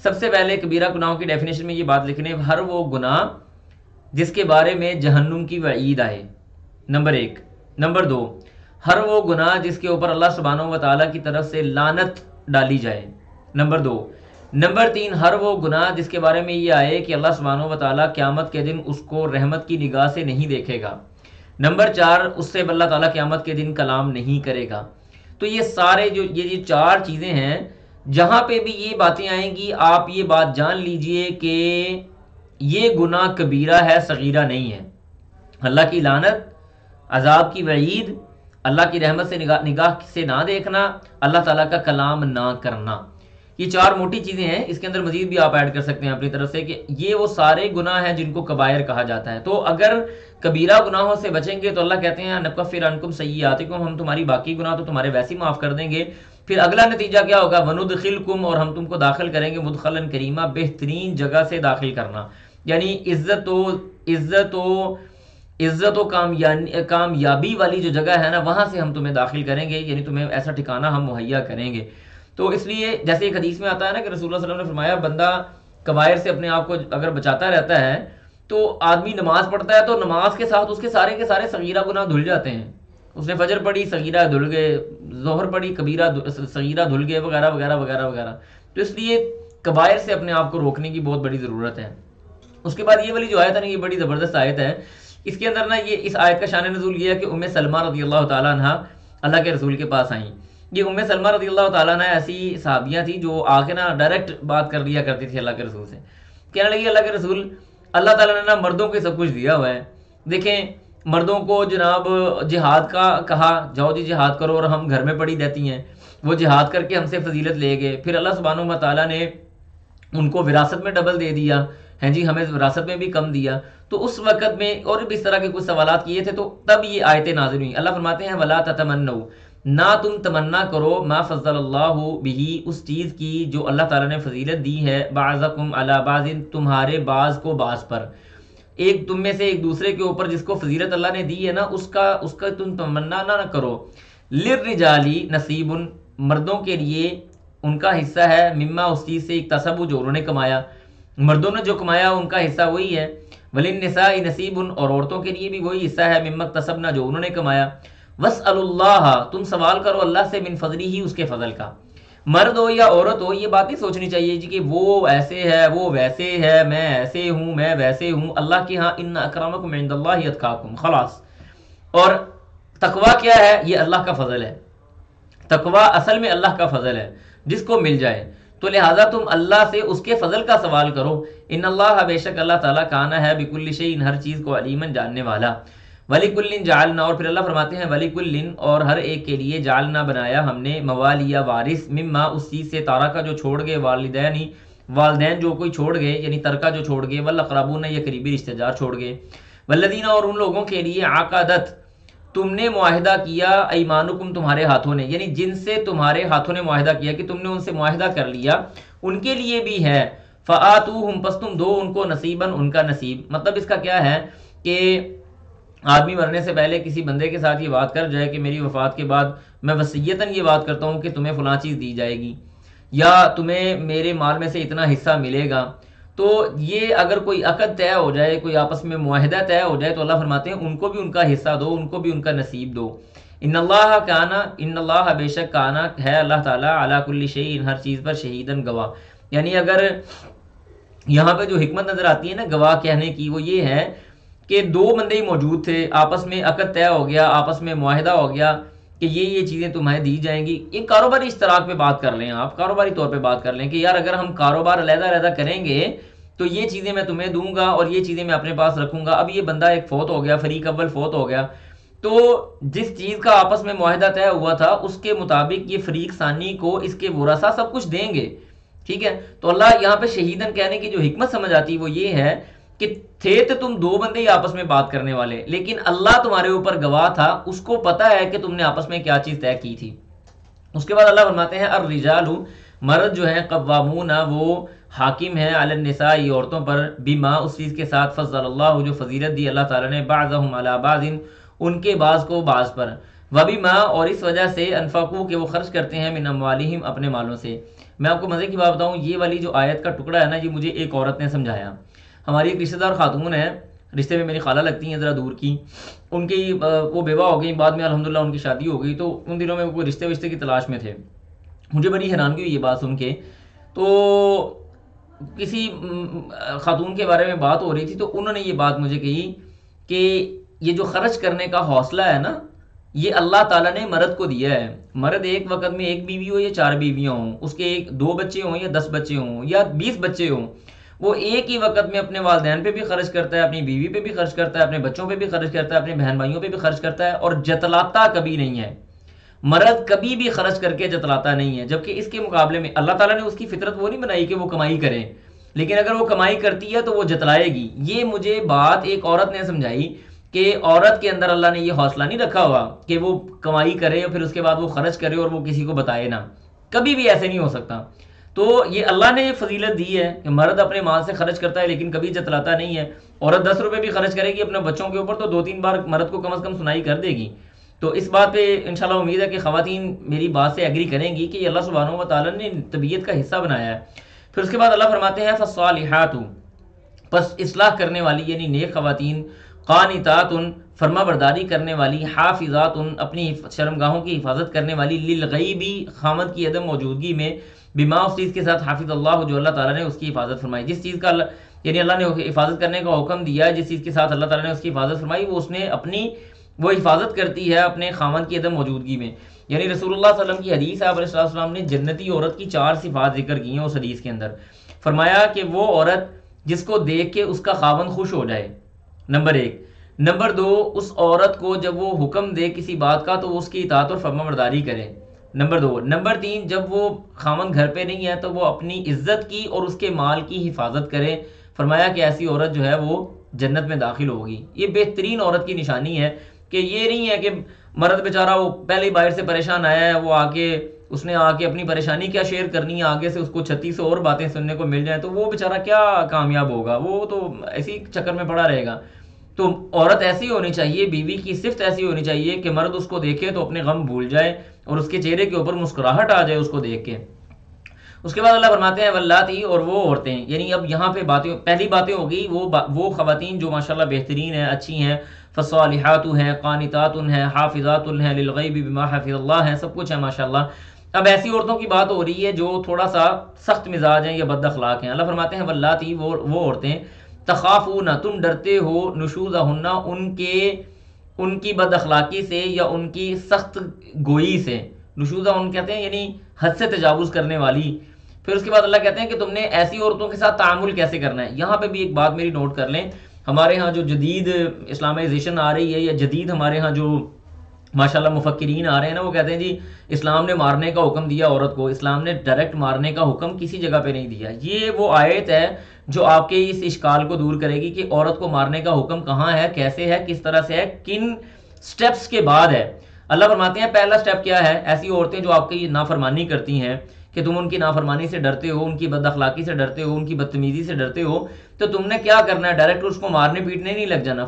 سب سے پہلے کبیرہ گناہوں کی ڈیفینیشن میں یہ بات لکھنے، ہر وہ گناہ جس کے بارے میں جہنم کی وعید آئے، نمبر 1. نمبر 2، ہر وہ گناہ جس کے اوپر اللہ سبحانہ و تعالیٰ کی طرف سے لعنت ڈالی جائے، نمبر 2. نمبر 3، ہر وہ گناہ جس کے بارے میں یہ آئے کہ اللہ سبحانہ و تعالیٰ قیامت کے دن اس کو رحمت کی نگاہ سے نہیں دیکھے گا. نمبر 4، اس سے اللہ تعالیٰ قیامت کے دن کلام نہیں کرے گا. تو یہ سارے یہ 4 چیزیں ہیں، جہاں پہ بھی یہ باتیں آئیں گی آپ یہ بات جان لیجئے کہ یہ گناہ کبیرہ ہے، صغیرہ نہیں ہے. اللہ کی لعنت، عذاب کی وعید، اللہ کی رحمت سے نگاہ سے نہ دیکھنا، اللہ تعالیٰ کا کلام نہ کرنا، یہ 4 موٹی چیزیں ہیں. اس کے اندر مزید بھی آپ ایڈ کر سکتے ہیں اپنی طرف سے کہ یہ وہ سارے گناہ ہیں جن کو کبائر کہا جاتا ہے. تو اگر کبیرہ گناہوں سے بچیں گے تو اللہ کہتے ہیں نکفر عنکم سیئاتکم، ہم تمہاری باقی گناہ تو تمہارے ویسے ہی معاف کر دیں گے. پھر اگلا نتیجہ کیا ہوگا؟ وندخلکم، اور ہم تم کو داخل کریں گے مدخلا کریما، بہترین جگہ سے داخل کرنا، یعنی عزت و کامیابی والی جو جگہ ہے نا وہاں سے ہم تمہیں داخل کریں گے، یعنی تمہیں ایسا ٹھکانہ ہم مہیا کریں گے. تو اس لیے جیسے ایک حدیث میں آتا ہے نا کہ رسول اللہ صلی اللہ علیہ وسلم نے فرمایا بندہ کبائر سے اپنے آپ کو اگر بچاتا رہتا ہے تو آدمی نماز پڑھتا ہے تو نماز کے ساتھ اس کے سارے صغیرہ گناہ دھل جاتے ہیں. اس نے فجر پڑھی صغیرہ دھل گئے، ظہر پڑھی کبیرہ صغیرہ دھل گئے، وغیرہ وغیرہ وغیرہ وغیرہ. تو اس لیے کبائر سے اپنے آپ کو روکنے کی بہت بڑی ضرورت ہے. اس کے بعد یہ والی جو آیت ہے نا یہ بڑی زبردست آیت ہے. اس کے اندر نا یہ اس آیت کا شان نزول یہ ہے کہ ام سلمہ رضی اللہ تعالیٰ عنہ اللہ کے رسول کے پاس آئیں. یہ ام سلمہ رضی اللہ تعالیٰ عنہ ایسی صحابیاں تھیں جو آ کے نا ڈائریکٹ بات کر لیا کرتی تھی اللہ کے رسول سے. کہنے لگی اللہ کے رسول اللہ تعالیٰ نے نا مردوں کو سب کچھ دیا ہوا ہے، دیکھیں مردوں کو جناب جہاد کا کہا جاؤ جی جہاد کرو، اور ہم گھر میں پڑی رہتی ہیں. وہ جہاد کر کے ہم سے فضیلت لے گئے، پھر اللہ سبحانہ و تعالیٰ نے ان کو وراثت میں ڈبل دے دیا ہیں جی، ہمیں وراثت میں بھی کم دیا. تو اس وقت میں اور بھی اس طرح کے کچھ سوالات کیے تھے، تو تب یہ آیتیں نازل ہوئیں. اللہ فرماتے ہیں ولا تتمنوا، نہ تم تمنا کرو ما فضل اللہ بہ، اس چیز کی جو اللہ تعالیٰ نے فضیلت دی ہے، بعضکم علی بعض، تمہارے بعض کو بعض پر، ایک تم میں سے ایک دوسرے کے اوپر جس کو فضیلت اللہ نے دی ہے نا اس کا تم تمنا نہ کرو. للرجالی نصیب، مردوں کے لیے ان کا حصہ ہے، مما اس چیز سے اکتسبوا جو انہوں نے کمایا، مردوں نے جو کمایا ان کا حصہ وہی ہے. وللنساء نصیب، اور عورتوں کے لیے بھی وہی حصہ ہے، مما اکتسبنا جو انہوں نے کمایا. واسأل اللہ، تم سوال کرو اللہ سے، من فضلہ ہی اس کے فضل کا. مرد ہو یا عورت ہو یہ بات نہیں سوچنی چاہیے جی کہ وہ ایسے ہے وہ ویسے ہے، میں ایسے ہوں میں ویسے ہوں. اللہ کے ہاں ان اکرمکم عند اللہ اتقاکم، خلاص. اور تقوی کیا ہے؟ یہ اللہ کا فضل ہے. تقوی اصل میں اللہ کا فضل ہے جس کو مل جائے. تو لہٰذا تم اللہ سے اس کے فضل کا سوال کرو. ان اللہ، بے شک اللہ تعالیٰ کانا ہے بکل شیء، ہر چیز کو علیماً جاننے والا. وَلِكُلٍّ جَعَلْنَا، اور پھر اللہ فرماتے ہیں وَلِكُلٍّ، اور ہر ایک کے لیے جعلنا بنایا ہم نے، موالیہ وارث، مما اس چیز سے تارا کا جو چھوڑ گئے، والدین جو کوئی چھوڑ گئے یعنی ترکہ جو چھوڑ گئے، والاقربون یہ قریبی رشتہ دار چھوڑ گئے، والذین، اور ان لوگوں کے لیے عقدت تم نے معاہدہ کیا، ایمانکم تمہارے ہاتھوں نے، یعنی جن سے تمہارے ہاتھوں نے معاہدہ کیا کہ تم نے ان سے معاہدہ کر لیا، ان کے لیے بھی ہے. فآتوہم، پس تم دو ان کو نصیباً ان کا نصیب. مطلب اس کا کیا ہے کہ آدمی مرنے سے پہلے کسی بندے کے ساتھ یہ بات کر جائے کہ میری وفات کے بعد میں وصیتاً یہ بات کرتا ہوں کہ تمہیں فلاں چیز دی جائے گی یا تمہیں میرے مال میں سے اتنا حصہ ملے گا. تو یہ اگر کوئی عقد طے ہو جائے، کوئی آپس میں معاہدہ طے ہو جائے تو اللہ فرماتے ہیں ان کو بھی ان کا حصہ دو، ان کو بھی ان کا نصیب دو. ان اللہ بے شک کانا ہے اللہ تعالیٰ علی کل شیء، ہر چیز پر شہیداً گواہ. یعنی اگر یہاں پہ جو حکمت نظر آتی ہے نا گواہ کہنے کی، وہ یہ ہے کہ دو بندے ہی موجود تھے، آپس میں عقد طے ہو گیا، آپس میں معاہدہ ہو گیا کہ یہ چیزیں تمہیں دی جائیں گی. ایک کاروباری اشتراک پہ بات کر لیں، آپ کاروباری طور پہ بات کر لیں کہ یار اگر ہم کاروبار علیحدہ علیحدہ کریں گے تو یہ چیزیں میں تمہیں دوں گا اور یہ چیزیں میں اپنے پاس رکھوں گا. اب یہ بندہ ایک فوت ہو گیا، فریق اول فوت ہو گیا، تو جس چیز کا آپس میں معاہدہ طے ہوا تھا اس کے مطابق یہ فریق ثانی کو اس کے ورثاء سب کچھ دیں گے. ٹھیک ہے، تو اللہ یہاں پہ شہیدن کہنے کی جو حکمت سمجھ آتی وہ یہ ہے کہ تھے تو تم دو بندے ہی آپس میں بات کرنے والے، لیکن اللہ تمہارے اوپر گواہ تھا، اس کو پتا ہے کہ تم نے آپس میں کیا چیز طے کی تھی. اس کے بعد اللہ فرماتے ہیں الرجال، مرد جو ہیں، قوامون وہ حاکم ہیں، علی النساء عورتوں پر، بما اس چیز کے ساتھ، فضل اللہ جو فضیلت دی اللہ تعالیٰ نے، بعضهم علی بعض ان کے بعض کو بعض پر، وبما اور اس وجہ سے، انفقوا کہ وہ خرچ کرتے ہیں، من اموالہم اپنے مالوں سے. میں آپ کو مزے کی بات بتاؤں، یہ والی جو آیت کا ٹکڑا ہے نا یہ مجھے ایک عورت نے سمجھایا. ہماری ایک رشتہ دار خاتون ہے، رشتے میں میری خالہ لگتی ہیں ذرا دور کی، ان کی وہ بیوہ ہو گئی، بعد میں الحمدللہ ان کی شادی ہو گئی، تو ان دنوں میں وہ رشتے وشتے کی تلاش میں تھے. مجھے بڑی حیرانگی ہوئی یہ بات سن کے. تو کسی خاتون کے بارے میں بات ہو رہی تھی تو انہوں نے یہ بات مجھے کہی کہ یہ جو خرچ کرنے کا حوصلہ ہے نا یہ اللہ تعالیٰ نے مرد کو دیا ہے. مرد ایک وقت میں ایک بیوی ہو یا 4 بیویاں ہوں، اس کے 2 بچے ہوں یا 10 بچے ہوں یا 20 بچے ہوں، وہ ایک ہی وقت میں اپنے والدین پہ بھی خرچ کرتا ہے، اپنی بیوی پہ بھی خرچ کرتا ہے، اپنے بچوں پہ بھی خرچ کرتا ہے، اپنے بہن بھائیوں پہ بھی خرچ کرتا ہے، اور جتلاتا کبھی نہیں ہے۔ مرد کبھی بھی خرچ کر کے جتلاتا نہیں ہے، جبکہ اس کے مقابلے میں اللہ تعالیٰ نے اس کی فطرت وہ نہیں بنائی کہ وہ کمائی کرے، لیکن اگر وہ کمائی کرتی ہے تو وہ جتلائے گی۔ یہ مجھے بات ایک عورت نے سمجھائی کہ عورت کے اندر اللہ نے یہ حوصلہ نہیں رکھا ہوا کہ وہ کمائی کرے اور پھر اس کے بعد وہ خرچ کرے اور وہ کسی کو بتائے نہ، کبھی بھی ایسے نہیں ہو سکتا۔ تو یہ اللہ نے یہ فضیلت دی ہے کہ مرد اپنے مال سے خرچ کرتا ہے لیکن کبھی جتلاتا نہیں ہے۔ عورت 10 روپے بھی خرچ کرے گی اپنے بچوں کے اوپر تو 2-3 بار مرد کو کم از کم سنائی کر دے گی۔ تو اس بات پہ انشاءاللہ امید ہے کہ خواتین میری بات سے ایگری کریں گی کہ یہ اللہ سبحانہ و تعالیٰ نے طبیعت کا حصہ بنایا ہے۔ پھر اس کے بعد اللہ فرماتے ہیں فالصالحات، پس اصلاح کرنے والی یعنی نیک خواتین، قانتات فرما برداری کرنے والی، حافظات اپنی شرمگاہوں کی حفاظت کرنے والی، للغیبی خامد کی عدم موجودگی میں، بما اس چیز کے ساتھ حافظ اللہ جو اللہ تعالیٰ نے اس کی حفاظت فرمائی، جس چیز کا یعنی اللہ نے حفاظت کرنے کا حکم دیا، جس چیز کے ساتھ اللہ تعالیٰ نے اس کی حفاظت فرمائی وہ اس نے اپنی وہ حفاظت کرتی ہے اپنے خامد کی عدم موجودگی میں۔ یعنی رسول اللہ صلی اللہ علیہ وسلم کی حدیث ہے، آپ علیہ السلام نے جنتی عورت کی 4 صفات ذکر کی ہیں اس حدیث کے اندر۔ فرمایا کہ وہ عورت جس کو دیکھ کے اس کا خاوند خوش ہو جائے، نمبر 1۔ نمبر 2، اس عورت کو جب وہ حکم دے کسی بات کا تو اس کی اطاعت اور فرما برداری کرے، نمبر 2۔ نمبر 3، جب وہ خاوند گھر پہ نہیں ہے تو وہ اپنی عزت کی اور اس کے مال کی حفاظت کرے۔ فرمایا کہ ایسی عورت جو ہے وہ جنت میں داخل ہوگی۔ یہ بہترین عورت کی نشانی ہے کہ یہ نہیں ہے کہ مرد بیچارہ وہ پہلے باہر سے پریشان آیا ہے، وہ اس نے آ کے اپنی پریشانی کیا شیئر کرنی ہے، آگے سے اس کو 36 اور باتیں سننے کو مل جائیں تو وہ بیچارہ کیا کامیاب ہوگا، وہ تو ایسی چکر میں پڑا رہے گا۔ تو عورت ایسی ہونی چاہیے، بیوی کی صفت ایسی ہونی چاہیے کہ مرد اس کو دیکھے تو اپنے غم بھول جائے اور اس کے چہرے کے اوپر مسکراہٹ آ جائے اس کو دیکھ کے۔ اس کے بعد اللہ فرماتے ہیں واللاتی، اور وہ عورتیں، یعنی اب یہاں پہ پہلی باتیں ہو گئی وہ خواتین جو ماشاءاللہ بہترین ہیں، اچھی ہیں، فالصالحات ہیں، قانتات ہیں، حافظات ہیں للغیب بما حفظ اللہ ہیں، سب کچھ ہے ماشاءاللہ۔ اب ایسی عورتوں کی بات ہو رہی ہے جو تھوڑا سا سخت مزاج ہیں یا بد اخلاق ہیں۔ اللہ فرماتے ہیں واللاتی، وہ عورتیں، تخافون، تم ڈرتے ہو، نشوزہن، ان کی بد اخلاقی سے یا ان کی سخت گوئی سے، نشوزہ ان کہتے ہیں یعنی حد سے تجاوز کرنے والی۔ پھر اس کے بعد اللہ کہتے ہیں کہ تم نے ایسی عورتوں کے ساتھ تعامل کیسے کرنا ہے۔ یہاں پہ بھی ایک بات میری نوٹ کر لیں، ہمارے ہاں جو جدید اسلامائزیشن آ رہی ہے یا جدید ہمارے ہاں جو ماشاءاللہ مفکرین آ رہے ہیں نا، وہ کہتے ہیں جی اسلام نے مارنے کا حکم دیا عورت کو، اسلام نے ڈائریکٹ مارنے کا حکم کسی جگہ پہ نہیں دیا۔ یہ وہ آیت ہے جو آپ کے اس اشکال کو دور کرے گی کہ عورت کو مارنے کا حکم کہاں ہے، کیسے ہے، کس طرح سے ہے، کن سٹیپس کے بعد ہے۔ اللہ فرماتے ہیں پہلا سٹیپ کیا ہے، ایسی عورتیں جو آپ کی نافرمانی کرتی ہیں کہ تم ان کی نافرمانی سے ڈرتے ہو، ان کی بد اخلاقی سے ڈرتے ہو، ان کی بدتمیزی سے ڈرتے ہو، تو تم نے کیا کرنا ہے، ڈائریکٹ اس کو مارنے پیٹنے نہیں لگ جانا۔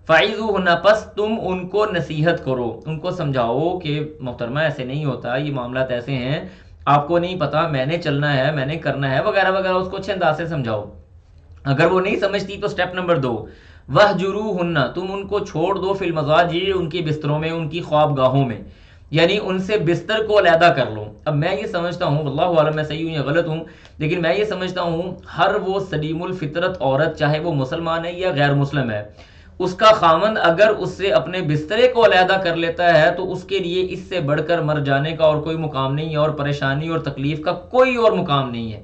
فاعظوہن، پس تم ان کو نصیحت کرو، ان کو سمجھاؤ کہ محترمہ ایسے نہیں ہوتا، یہ معاملات ایسے ہیں، آپ کو نہیں پتا، میں نے چلنا ہے، میں نے کرنا ہے، وغیرہ وغیرہ، اس کو اچھے انداز سے سمجھاؤ۔ اگر وہ نہیں سمجھتی تو سٹیپ نمبر 2، وَاهْجُرُوهُنَّ، تم ان کو چھوڑ دو، فی المضاجع، ان کی بستروں میں، ان کی خوابگاہوں میں، یعنی ان سے بستر کو علیحدہ کر لو۔ اب میں یہ سمجھتا ہوں، واللہ عالم میں صحیح ہوں یا غلط ہوں، لیکن میں یہ سمجھتا ہوں ہر وہ سلیم الفطرت عورت، چاہے وہ مسلمان ہے یا غیر مسلم ہے، اس کا خامند اگر اس سے اپنے بسترے کو علیحدہ کر لیتا ہے تو اس کے لیے اس سے بڑھ کر مر جانے کا اور کوئی مقام نہیں ہے، اور پریشانی اور تکلیف کا کوئی اور مقام نہیں ہے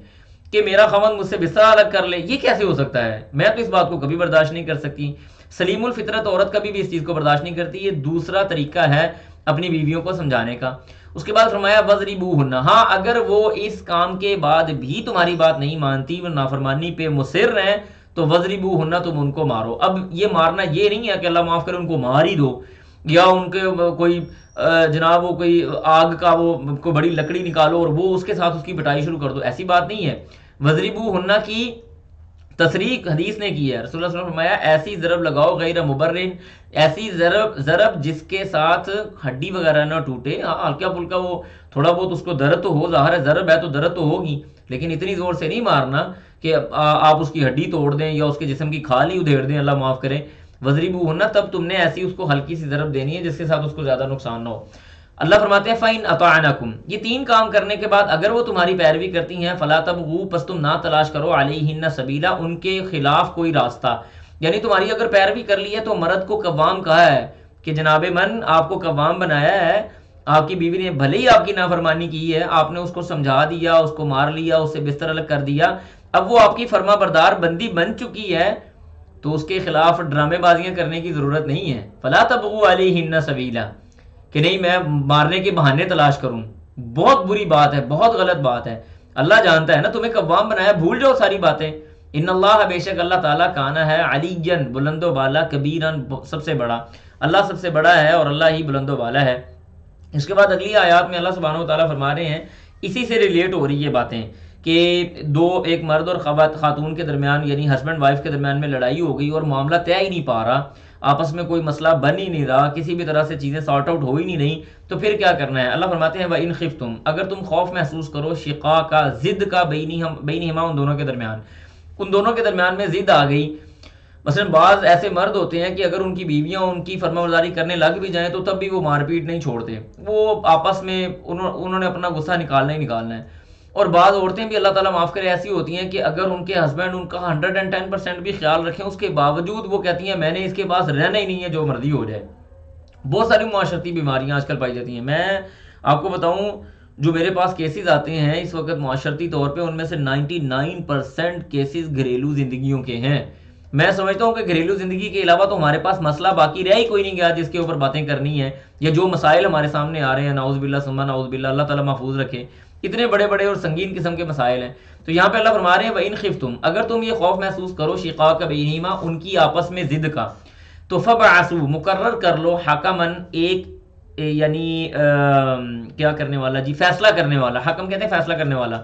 کہ میرا خامند مجھ سے بستر الگ کر لے۔ یہ کیسے ہو سکتا ہے؟ میں تو اس بات کو کبھی برداشت نہیں کر سکتی۔ سلیم الفطرت عورت کبھی بھی اس چیز کو برداشت نہیں کرتی۔ یہ دوسرا طریقہ ہے اپنی بیویوں کو سمجھانے کا۔ اس کے بعد فرمایا وَضْرِبُوهُنَّ، ہاں اگر وہ اس کام کے بعد بھی تمہاری بات نہیں مانتی، وہ نافرمانی پہ مصر ہیں، تو وَضْرِبُوهُنَّ، تم ان کو مارو۔ اب یہ مارنا یہ نہیں ہے کہ اللہ معاف کرے ان کو مار ہی دو، یا ان کے کوئی جناب وہ کوئی آگ کا وہ کوئی بڑی لکڑی نکالو اور وہ اس کے ساتھ اس کی پٹائی شروع کر دو، ایسی بات نہیں ہے۔ وَضْرِبُوهُنَّ کی تصریح حدیث نے کی ہے، رسول اللہ صلی اللہ علیہ وسلم نے فرمایا ایسی ضرب لگاؤ غیر مبرن، ایسی ضرب جس کے ساتھ ہڈی وغیرہ نہ ٹوٹے، ہاں ہلکا پھلکا وہ تھوڑا بہت اس کو درد تو ہو، ظاہر ہے ضرب ہے تو درد تو ہوگی، لیکن اتنی زور سے نہیں مارنا کہ آپ اس کی ہڈی توڑ دیں یا اس کے جسم کی کھال ہی ادھیڑ دیں، اللہ معاف کرے۔ وَضْرِبُوهُنَّ، تب تم نے ایسی اس کو ہلکی سی ضرب دینی ہے جس کے ساتھ اس کو زیادہ نقصان نہ ہو۔ اللہ فرماتے ہیں فَإِنْ أَطَعْنَكُمْ، یہ 3 کام کرنے کے بعد اگر وہ تمہاری پیروی کرتی ہیں، فَلَا تَبْغُوا، پس تم نہ تلاش کرو، عَلَيْهِنَّ سَبِيلًا، ان کے خلاف کوئی راستہ، یعنی تمہاری اگر پیروی کر لی ہے تو مرد کو قوام کہا ہے کہ جناب من آپ کو قوام بنایا ہے، آپ کی بیوی نے بھلے ہی آپ کی نافرمانی کی ہے، آپ نے اس کو سمجھا دیا، اس کو مار لیا، اس سے بستر الگ کر دیا، اب وہ آپ کی فرما بردار بندی بن چکی ہے، تو اس کے خلاف ڈرامے بازیاں کرنے کی ضرورت نہیں ہے. فلا تبغوا علیہن سبیلا، کہ نہیں میں مارنے کے بہانے تلاش کروں. بہت بری بات ہے، بہت غلط بات ہے. اللہ جانتا ہے نا تمہیں قوام بنایا، بھول جاؤ ساری باتیں. ان اللہ، بے شک اللہ تعالیٰ، کانا ہے علیین، بلند و بالا، کبیرن، سب سے بڑا. اللہ سب سے بڑا ہے اور اللہ ہی بلند و بالا ہے. اس کے بعد اگلی آیات میں اللہ سبحانہ و تعالیٰ فرما رہے ہیں، اسی سے ریلیٹ ہو رہی یہ باتیں، کہ ایک مرد اور خاتون کے درمیان یعنی ہسبینڈ وائف کے درمیان میں لڑائی ہو گئی اور معاملہ طے ہی نہیں پا رہا، آپس میں کوئی مسئلہ بن ہی نہیں رہا، کسی بھی طرح سے چیزیں سارٹ آؤٹ ہو ہی نہیں رہی، تو پھر کیا کرنا ہے؟ اللہ فرماتے ہیں وَإِنْ خِفْتُمْ، اگر تم خوف محسوس کرو، شقاقا، ضد کا، بینہما، ان دونوں کے درمیان، ان دونوں کے درمیان میں ضد آ گئی. مثلا بعض ایسے مرد ہوتے ہیں کہ اگر ان کی بیویاں ان کی فرما برداری کرنے لگ بھی جائیں تو تب بھی وہ مار پیٹ نہیں چھوڑتے، وہ آپس میں انہوں نے اپنا غصہ نکالنا ہی نکالنا ہے. اور بعض عورتیں بھی اللہ تعالیٰ معاف کرے ایسی ہوتی ہیں کہ اگر ان کے ہسبینڈ ان کا 110% بھی خیال رکھیں، اس کے باوجود وہ کہتی ہیں میں نے اس کے پاس رہنا ہی نہیں ہے، جو مرضی ہو جائے. بہت ساری معاشرتی بیماریاں آج کل پائی جاتی ہیں. میں آپ کو بتاؤں، جو میرے پاس کیسز آتے ہیں اس وقت معاشرتی طور پہ، ان میں سے 99% کیسز گھریلو زندگیوں کے ہیں. میں سمجھتا ہوں کہ گھریلو زندگی کے علاوہ تو ہمارے پاس مسئلہ باقی رہ ہی کوئی نہیں گیا جس کے اوپر باتیں کرنی ہیں، یا جو مسائل ہمارے سامنے آ رہے ہیں، نعوذ باللہ ثم نعوذ باللہ، اللہ تعالیٰ محفوظ رکھے، اتنے بڑے بڑے اور سنگین قسم کے مسائل ہیں. تو یہاں پہ اللہ فرما رہے ہیں وَإِنْ خِفْتُمْ، اگر تم یہ خوف محسوس کرو، شقاق بینہما، ان کی آپس میں ضد کا، تو فَبْعَثُوا، مقرر کر لو، حکمن، ایک یعنی کیا کرنے والا جی، فیصلہ کرنے والا. حکم کہتے ہیں فیصلہ کرنے والا.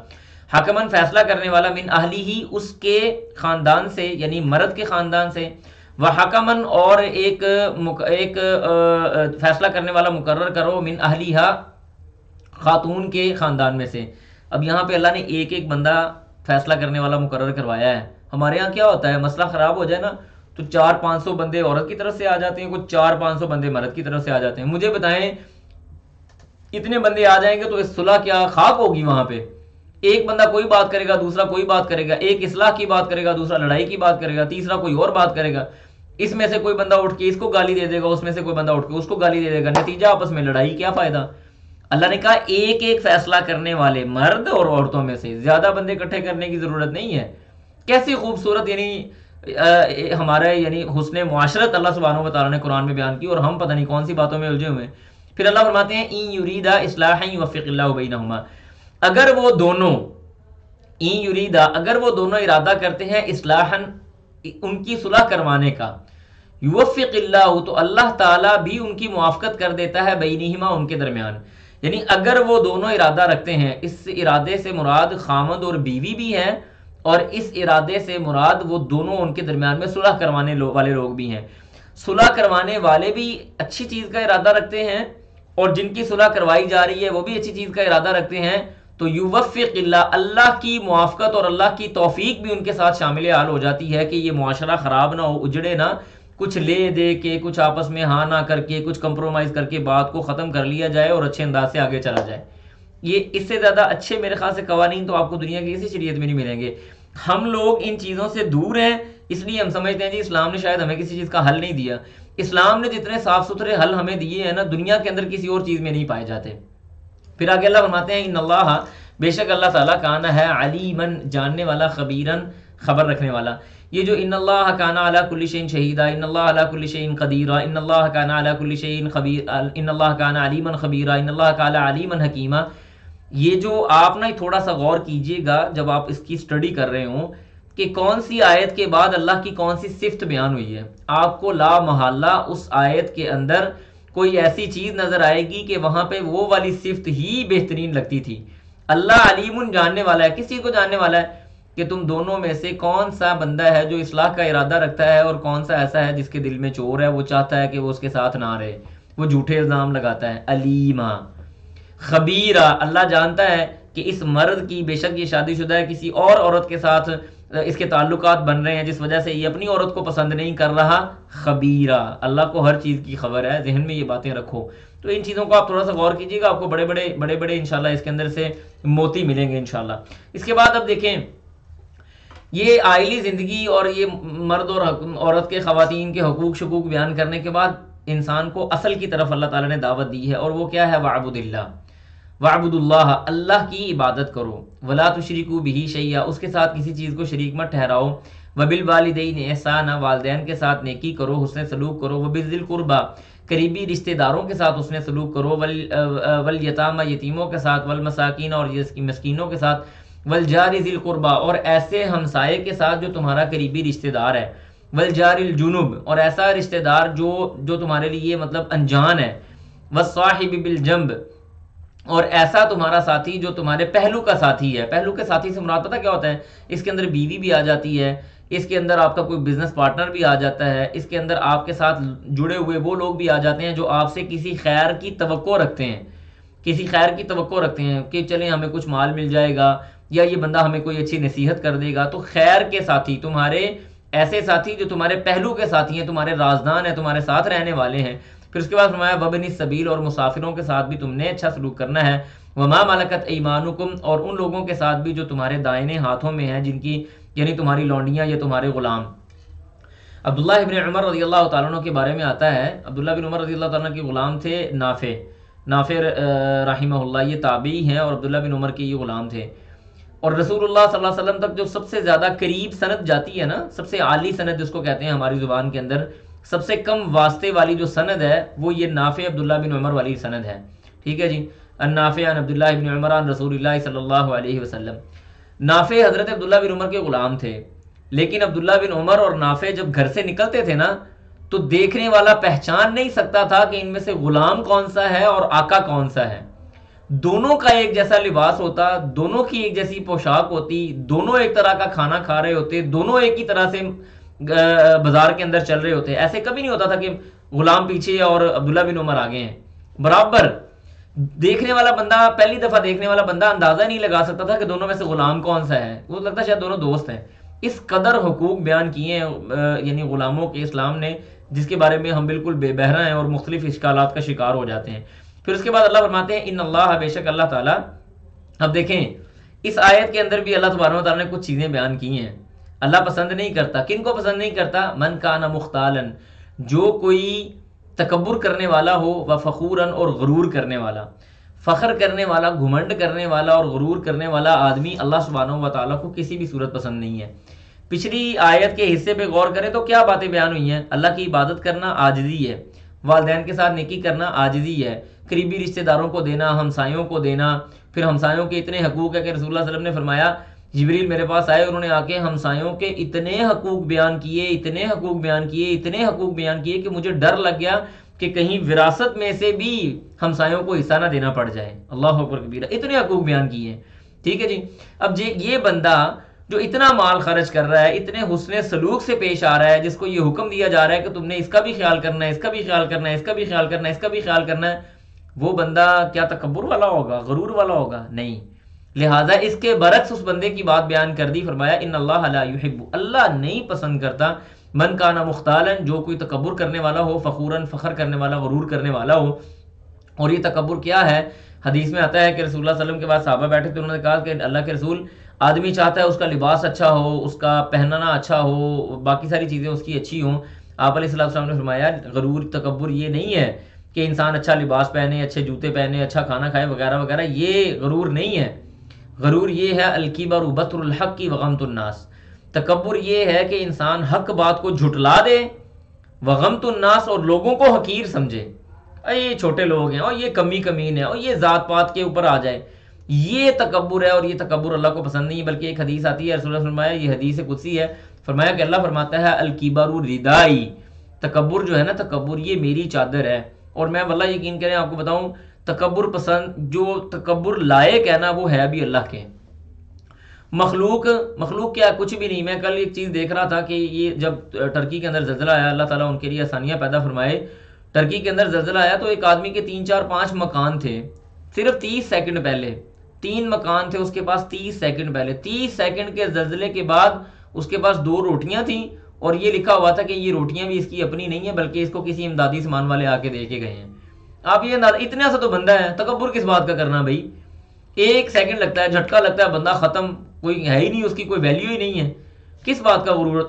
حکمن، فیصلہ کرنے والا، من اہلی ہی، اس کے خاندان سے، یعنی مرد کے خاندان سے، وحکمن، اور ایک فیصلہ کرنے والا مقرر کرو، من اہلیہا، خاتون کے خاندان میں سے. اب یہاں پہ اللہ نے ایک ایک بندہ فیصلہ کرنے والا مقرر کروایا ہے. ہمارے ہاں کیا ہوتا ہے، مسئلہ خراب ہو جائے نا تو 400-500 بندے عورت کی طرف سے آ جاتے ہیں، کچھ 400-500 بندے مرد کی طرف سے آ جاتے ہیں. مجھے بتائیں اتنے بندے آ جائیں گے تو اس صلح کیا خاک ہوگی وہاں پہ. ایک بندہ کوئی بات کرے گا، دوسرا کوئی بات کرے گا، ایک اصلاح کی بات کرے گا، دوسرا لڑائی کی بات کرے گا، تیسرا کوئی اور بات کرے گا. اس میں سے کوئی بندہ اٹھ کے اس کو گالی دے دے گا، اس میں سے کوئی بندہ اٹھ کے اس کو گالی دے دے گا، نتیجہ آپس میں لڑائی. کیا فائدہ؟ اللہ نے کہا ایک ایک فیصلہ کرنے والے مرد اور عورتوں میں سے، زیادہ بندے اکٹھے کرنے کی ضرورت نہیں ہے. کیسی خوبصورت یعنی ہمارے یعنی حسن معاشرت اللہ سبحانہ و تعالیٰ نے قرآن میں بیان کی، اور ہم پتہ نہیں کون سی باتوں میں الجھے ہوئے ہیں. پھر اللہ فرماتے ہیں ان یریدا اصلاحا یوفق اللہ بینہما، اگر وہ دونوں ان یریدا، اگر وہ دونوں ارادہ کرتے ہیں اصلاحا، ان کی صلح کروانے کا، یوفق اللہ، تو اللہ تعالیٰ بھی ان کی موافقت کر دیتا ہے، بینہما، ان کے درمیان. یعنی اگر وہ دونوں ارادہ رکھتے ہیں، اس ارادے سے مراد خامد اور بیوی بھی ہیں، اور اس ارادے سے مراد وہ دونوں ان کے درمیان میں صلح کروانے والے لوگ بھی ہیں. صلح کروانے والے بھی اچھی چیز کا ارادہ رکھتے ہیں، اور جن کی صلح کروائی جا رہی ہے وہ بھی اچھی چیز کا ارادہ رکھتے ہیں، تو یوفق اللہ، اللہ کی موافقت اور اللہ کی توفیق بھی ان کے ساتھ شامل حال ہو جاتی ہے کہ یہ معاشرہ خراب نہ ہو، اجڑے نہ، کچھ لے دے کے، کچھ آپس میں ہاں نہ کر کے، کچھ کمپرومائز کر کے بات کو ختم کر لیا جائے اور اچھے انداز سے آگے چلا جائے. یہ اس سے زیادہ اچھے میرے خیال سے قوانین تو آپ کو دنیا کی کسی شریعت میں نہیں ملیں گے. ہم لوگ ان چیزوں سے دور ہیں، اس لیے ہم سمجھتے ہیں جی اسلام نے شاید ہمیں کسی چیز کا حل نہیں دیا. اسلام نے جتنے صاف ستھرے حل ہمیں دیے ہیں نا، دنیا کے اندر کسی اور چیز میں نہیں پائے جاتے. پھر آگے اللہ فرماتے ہیں ان اللہ، بے شک اللہ تعالیٰ، کانا ہے علیمن، جاننے والا، خبیرن، خبر رکھنے والا. یہ جو ان اللہ کانا علی کل شیء شہیدا، ان اللہ علی کل شیء قدیر، ان اللہ کانا علی کل شیء خبیر، ان اللہ کانا علیما خبیرا، ان اللہ کانا علیما حکیما، یہ جو آپ نا تھوڑا سا غور کیجئے گا جب آپ اس کی سٹڈی کر رہے ہوں کہ کون سی آیت کے بعد اللہ کی کون سی صفت بیان ہوئی ہے. آپ کو لا محالہ اس آیت کے اندر کوئی ایسی چیز نظر آئے گی کہ وہاں پہ وہ والی صفت ہی بہترین لگتی تھی. اللہ علیم، جاننے والا ہے، کسی کو جاننے والا ہے کہ تم دونوں میں سے کون سا بندہ ہے جو اصلاح کا ارادہ رکھتا ہے، اور کون سا ایسا ہے جس کے دل میں چور ہے، وہ چاہتا ہے کہ وہ اس کے ساتھ نہ رہے، وہ جھوٹے الزام لگاتا ہے. علیما، خبیرہ، اللہ جانتا ہے کہ اس مرد کی، بے شک یہ شادی شدہ ہے، کسی اور عورت کے ساتھ اس کے تعلقات بن رہے ہیں جس وجہ سے یہ اپنی عورت کو پسند نہیں کر رہا. خبیرہ، اللہ کو ہر چیز کی خبر ہے. ذہن میں یہ باتیں رکھو. تو ان چیزوں کو آپ تھوڑا سا غور کیجیے گا، آپ کو بڑے بڑے انشاءاللہ اس کے اندر سے موتی ملیں گے انشاءاللہ. اس کے بعد اب دیکھیں، یہ آئلی زندگی اور یہ مرد اور عورت کے خواتین کے حقوق شقوق بیان کرنے کے بعد انسان کو اصل کی طرف اللہ تعالیٰ نے دعوت دی ہے، اور وہ کیا ہے؟ وَاعْبُدِ اللَّهَ وَاعْبُدُ اللَّهَ، اللہ کی عبادت کرو، وَلَا تُشْرِكُوا بِهِ شَيْئًا، اس کے ساتھ کسی چیز کو شریک مت ٹھہراؤ، وَبِالْوَالِدَيْنِ إِحْسَانًا، والدین کے ساتھ نیکی کرو، حسن سلوک کرو، وَبِذِّ الْقُرْبَى، قریبی رشتہ داروں کے ساتھ حسن سلوک کرو، والیتامى، یتیموں کے ساتھ، والمساکین، اور مسکینوں کے ساتھ، والجار ذی القربى، اور ایسے ہمسائے کے ساتھ جو تمہارا قریبی رشتہ دار ہے، والجار الجنوب، اور ایسا رشتہ دار جو تمہارے لیے مطلب انجان ہے، والصاحب بالجنب، اور ایسا تمہارا ساتھی جو تمہارے پہلو کا ساتھی ہے۔ پہلو کے ساتھی سے مراد پتہ کیا ہوتا ہے؟ اس کے اندر بیوی بھی آ جاتی ہے، اس کے اندر آپ کا کوئی بزنس پارٹنر بھی آ جاتا ہے، اس کے اندر آپ کے ساتھ جڑے ہوئے وہ لوگ بھی آ جاتے ہیں جو آپ سے کسی خیر کی توقع رکھتے ہیں، کسی خیر کی توقع رکھتے ہیں کہ چلیں ہمیں کچھ مال مل جائے گا، یا یہ بندہ ہمیں کوئی اچھی نصیحت کر دے گا۔ تو خیر کے ساتھی، تمہارے ایسے ساتھی جو تمہارے پہلو کے ساتھی ہیں، تمہارے رازدان ہیں، تمہارے ساتھ رہنے والے ہیں۔ پھر اس کے بعد فرمایا وَبْنِ السَّبِيلِ، اور مسافروں کے ساتھ بھی تم نے اچھا سلوک کرنا ہے، وَمَا مَلَكَتْ أَيْمَانُكُمْ، اور ان لوگوں کے ساتھ بھی جو تمہارے دائنے ہاتھوں میں ہیں، جن کی یعنی تمہاری لونڈیاں یا تمہارے غلام۔ عبداللہ ابن عمر رضی اللہ تعالیٰ عنہ کے بارے میں آتا ہے، عبداللہ بن عمر رضی اللہ تعالیٰ عنہ کے غلام تھے نافع رحمہ اللہ، یہ تابعی ہیں، اور عبداللہ بن عمر کے یہ غلام تھے۔ اور رسول اللہ صلی اللہ علیہ وسلم تک جو سب سے زیادہ قریب سند جاتی ہے نا، سب سے عالی سند جس کو کہتے ہیں ہماری زبان کے اندر، سب سے کم واسطے والی جو سند ہے وہ یہ نافع عبداللہ بن عمر والی سند ہے، ٹھیک ہے جی۔ النافع عن عبداللہ بن عمر عن رسول اللہ صلی اللہ علیہ وسلم۔ نافع حضرت عبداللہ بن عمر کے غلام تھے، لیکن عبداللہ بن عمر اور نافع جب گھر سے نکلتے تھے نا تو دیکھنے والا پہچان نہیں سکتا تھا کہ ان میں سے غلام کون سا ہے اور آقا کون سا ہے۔ دونوں کا ایک جیسا لباس ہوتا، دونوں کی ایک جیسی پوشاک ہوتی، دونوں ایک طرح کا کھانا کھا رہے ہوتے، دونوں ایک ہی طرح سے بازار کے اندر چل رہے ہوتے۔ ایسے کبھی نہیں ہوتا تھا کہ غلام پیچھے اور عبداللہ بن عمر آگے ہیں، برابر۔ دیکھنے والا بندہ، پہلی دفعہ دیکھنے والا بندہ اندازہ نہیں لگا سکتا تھا کہ دونوں میں سے غلام کون سا ہے، وہ لگتا شاید دونوں دوست ہیں۔ اس قدر حقوق بیان کیے ہیں یعنی غلاموں کے اسلام نے، جس کے بارے میں ہم بالکل بے بہرا ہیں اور مختلف اشکالات کا شکار ہو جاتے ہیں۔ پھر اس کے بعد اللہ فرماتے ہیں ان اللہ، بے شک اللہ تعالیٰ۔ اب دیکھیں اس آیت کے اندر بھی اللہ تبارک و تعالیٰ نے کچھ چیزیں بیان کی ہیں۔ اللہ پسند نہیں کرتا، کن کو پسند نہیں کرتا؟ من کان مختالا، جو کوئی تکبر کرنے والا ہو، و فخورا، اور غرور کرنے والا، فخر کرنے والا، گھمنڈ کرنے والا اور غرور کرنے والا آدمی اللہ سبحانہ و تعالیٰ کو کسی بھی صورت پسند نہیں ہے۔ پچھلی آیت کے حصے پہ غور کریں تو کیا باتیں بیان ہوئی ہیں؟ اللہ کی عبادت کرنا عاجزی ہے، والدین کے ساتھ نیکی کرنا عاجزی ہے، قریبی رشتہ داروں کو دینا، ہمسایوں کو دینا۔ پھر ہمسایوں کے اتنے حقوق ہے کہ رسول اللہ صلی اللہ علیہ وسلم نے فرمایا، جبریل میرے پاس آئے، انہوں نے آ کے ہمسایوں کے اتنے حقوق بیان کیے، اتنے حقوق بیان کیے، اتنے حقوق بیان کیے کہ مجھے ڈر لگ گیا کہ کہیں وراثت میں سے بھی ہمسایوں کو حصہ نہ دینا پڑ جائے۔ اللہ اکبر کبیرہ، اتنے حقوق بیان کیے ہیں، ٹھیک ہے جی۔ اب یہ بندہ جو اتنا مال خرچ کر رہا ہے، اتنے حسن سلوک سے پیش آ رہا ہے، جس کو یہ حکم دیا جا رہا ہے کہ تم نے اس کا بھی خیال کرنا ہے، اس کا بھی خیال کرنا ہے، اس کا بھی خیال کرنا ہے، اس کا بھی خیال کرنا ہے، وہ بندہ کیا تکبر والا ہوگا، غرور والا ہوگا؟ نہیں۔ لہٰذا اس کے برعکس اس بندے کی بات بیان کر دی، فرمایا ان اللہ لا یحب، اللہ نہیں پسند کرتا، من کان مختالا، جو کوئی تکبر کرنے والا ہو، فخورا، فخر کرنے والا، غرور کرنے والا ہو۔ اور یہ تکبر کیا ہے؟ حدیث میں آتا ہے کہ رسول اللہ صلی اللہ علیہ وسلم کے بعد صحابہ بیٹھے تھے، انہوں نے کہا کہ اللہ کے رسول، آدمی چاہتا ہے اس کا لباس اچھا ہو، اس کا پہننا اچھا ہو، باقی ساری چیزیں اس کی اچھی ہوں۔ آپ علیہ السلام نے فرمایا غرور، تکبر یہ نہیں ہے کہ انسان اچھا لباس پہنے، اچھے جوتے پہنے، اچھا کھانا کھائے وغیرہ وغیرہ، یہ غرور نہیں ہے۔ غرور یہ ہے الکبر بطر الحق وغمط الناس، تکبر یہ ہے کہ انسان حق بات کو جھٹلا دے، وغمط الناس، اور لوگوں کو حقیر سمجھے، یہ چھوٹے لوگ ہیں، اور یہ کمی کمین ہے، اور یہ ذات پات کے اوپر آ جائے، یہ تکبر ہے۔ اور یہ تکبر اللہ کو پسند نہیں، بلکہ ایک حدیث آتی ہے، رسول اللہ نے فرمایا، یہ حدیث قدسی ہے، فرمایا کہ اللہ فرماتا ہے الکبر ردائی، تکبر جو ہے نا، تکبر یہ میری چادر ہے۔ اور میں واللہ یقین کریں آپ کو بتاؤں، تکبر پسند، جو تکبر لائق ہے نا، وہ ہے بھی اللہ کے۔ مخلوق کیا، کچھ بھی نہیں۔ میں کل ایک چیز دیکھ رہا تھا کہ یہ جب ٹرکی کے اندر زلزلہ آیا، اللہ تعالیٰ ان کے لیے آسانیاں پیدا فرمائے، ٹرکی کے اندر زلزلہ آیا تو ایک آدمی کے 3 4 5 مکان تھے، صرف 30 سیکنڈ پہلے 3 مکان تھے اس کے پاس، 30 سیکنڈ پہلے، 30 سیکنڈ کے زلزلے کے بعد اس کے پاس 2 روٹیاں تھیں، اور یہ لکھا ہوا تھا کہ یہ روٹیاں بھی اس کی اپنی نہیں ہیں، بلکہ اس کو کسی امدادی سامان والے آ کے دے کے گئے ہیں۔ آپ یہ اتنا سا تو بندہ ہے، تکبر کس بات کا کرنا بھائی؟ 1 سیکنڈ لگتا ہے، جھٹکا لگتا ہے، بندہ ختم، کوئی ہے ہی نہیں، اس کی کوئی ویلیو ہی نہیں ہے۔ کس بات کا غرور؟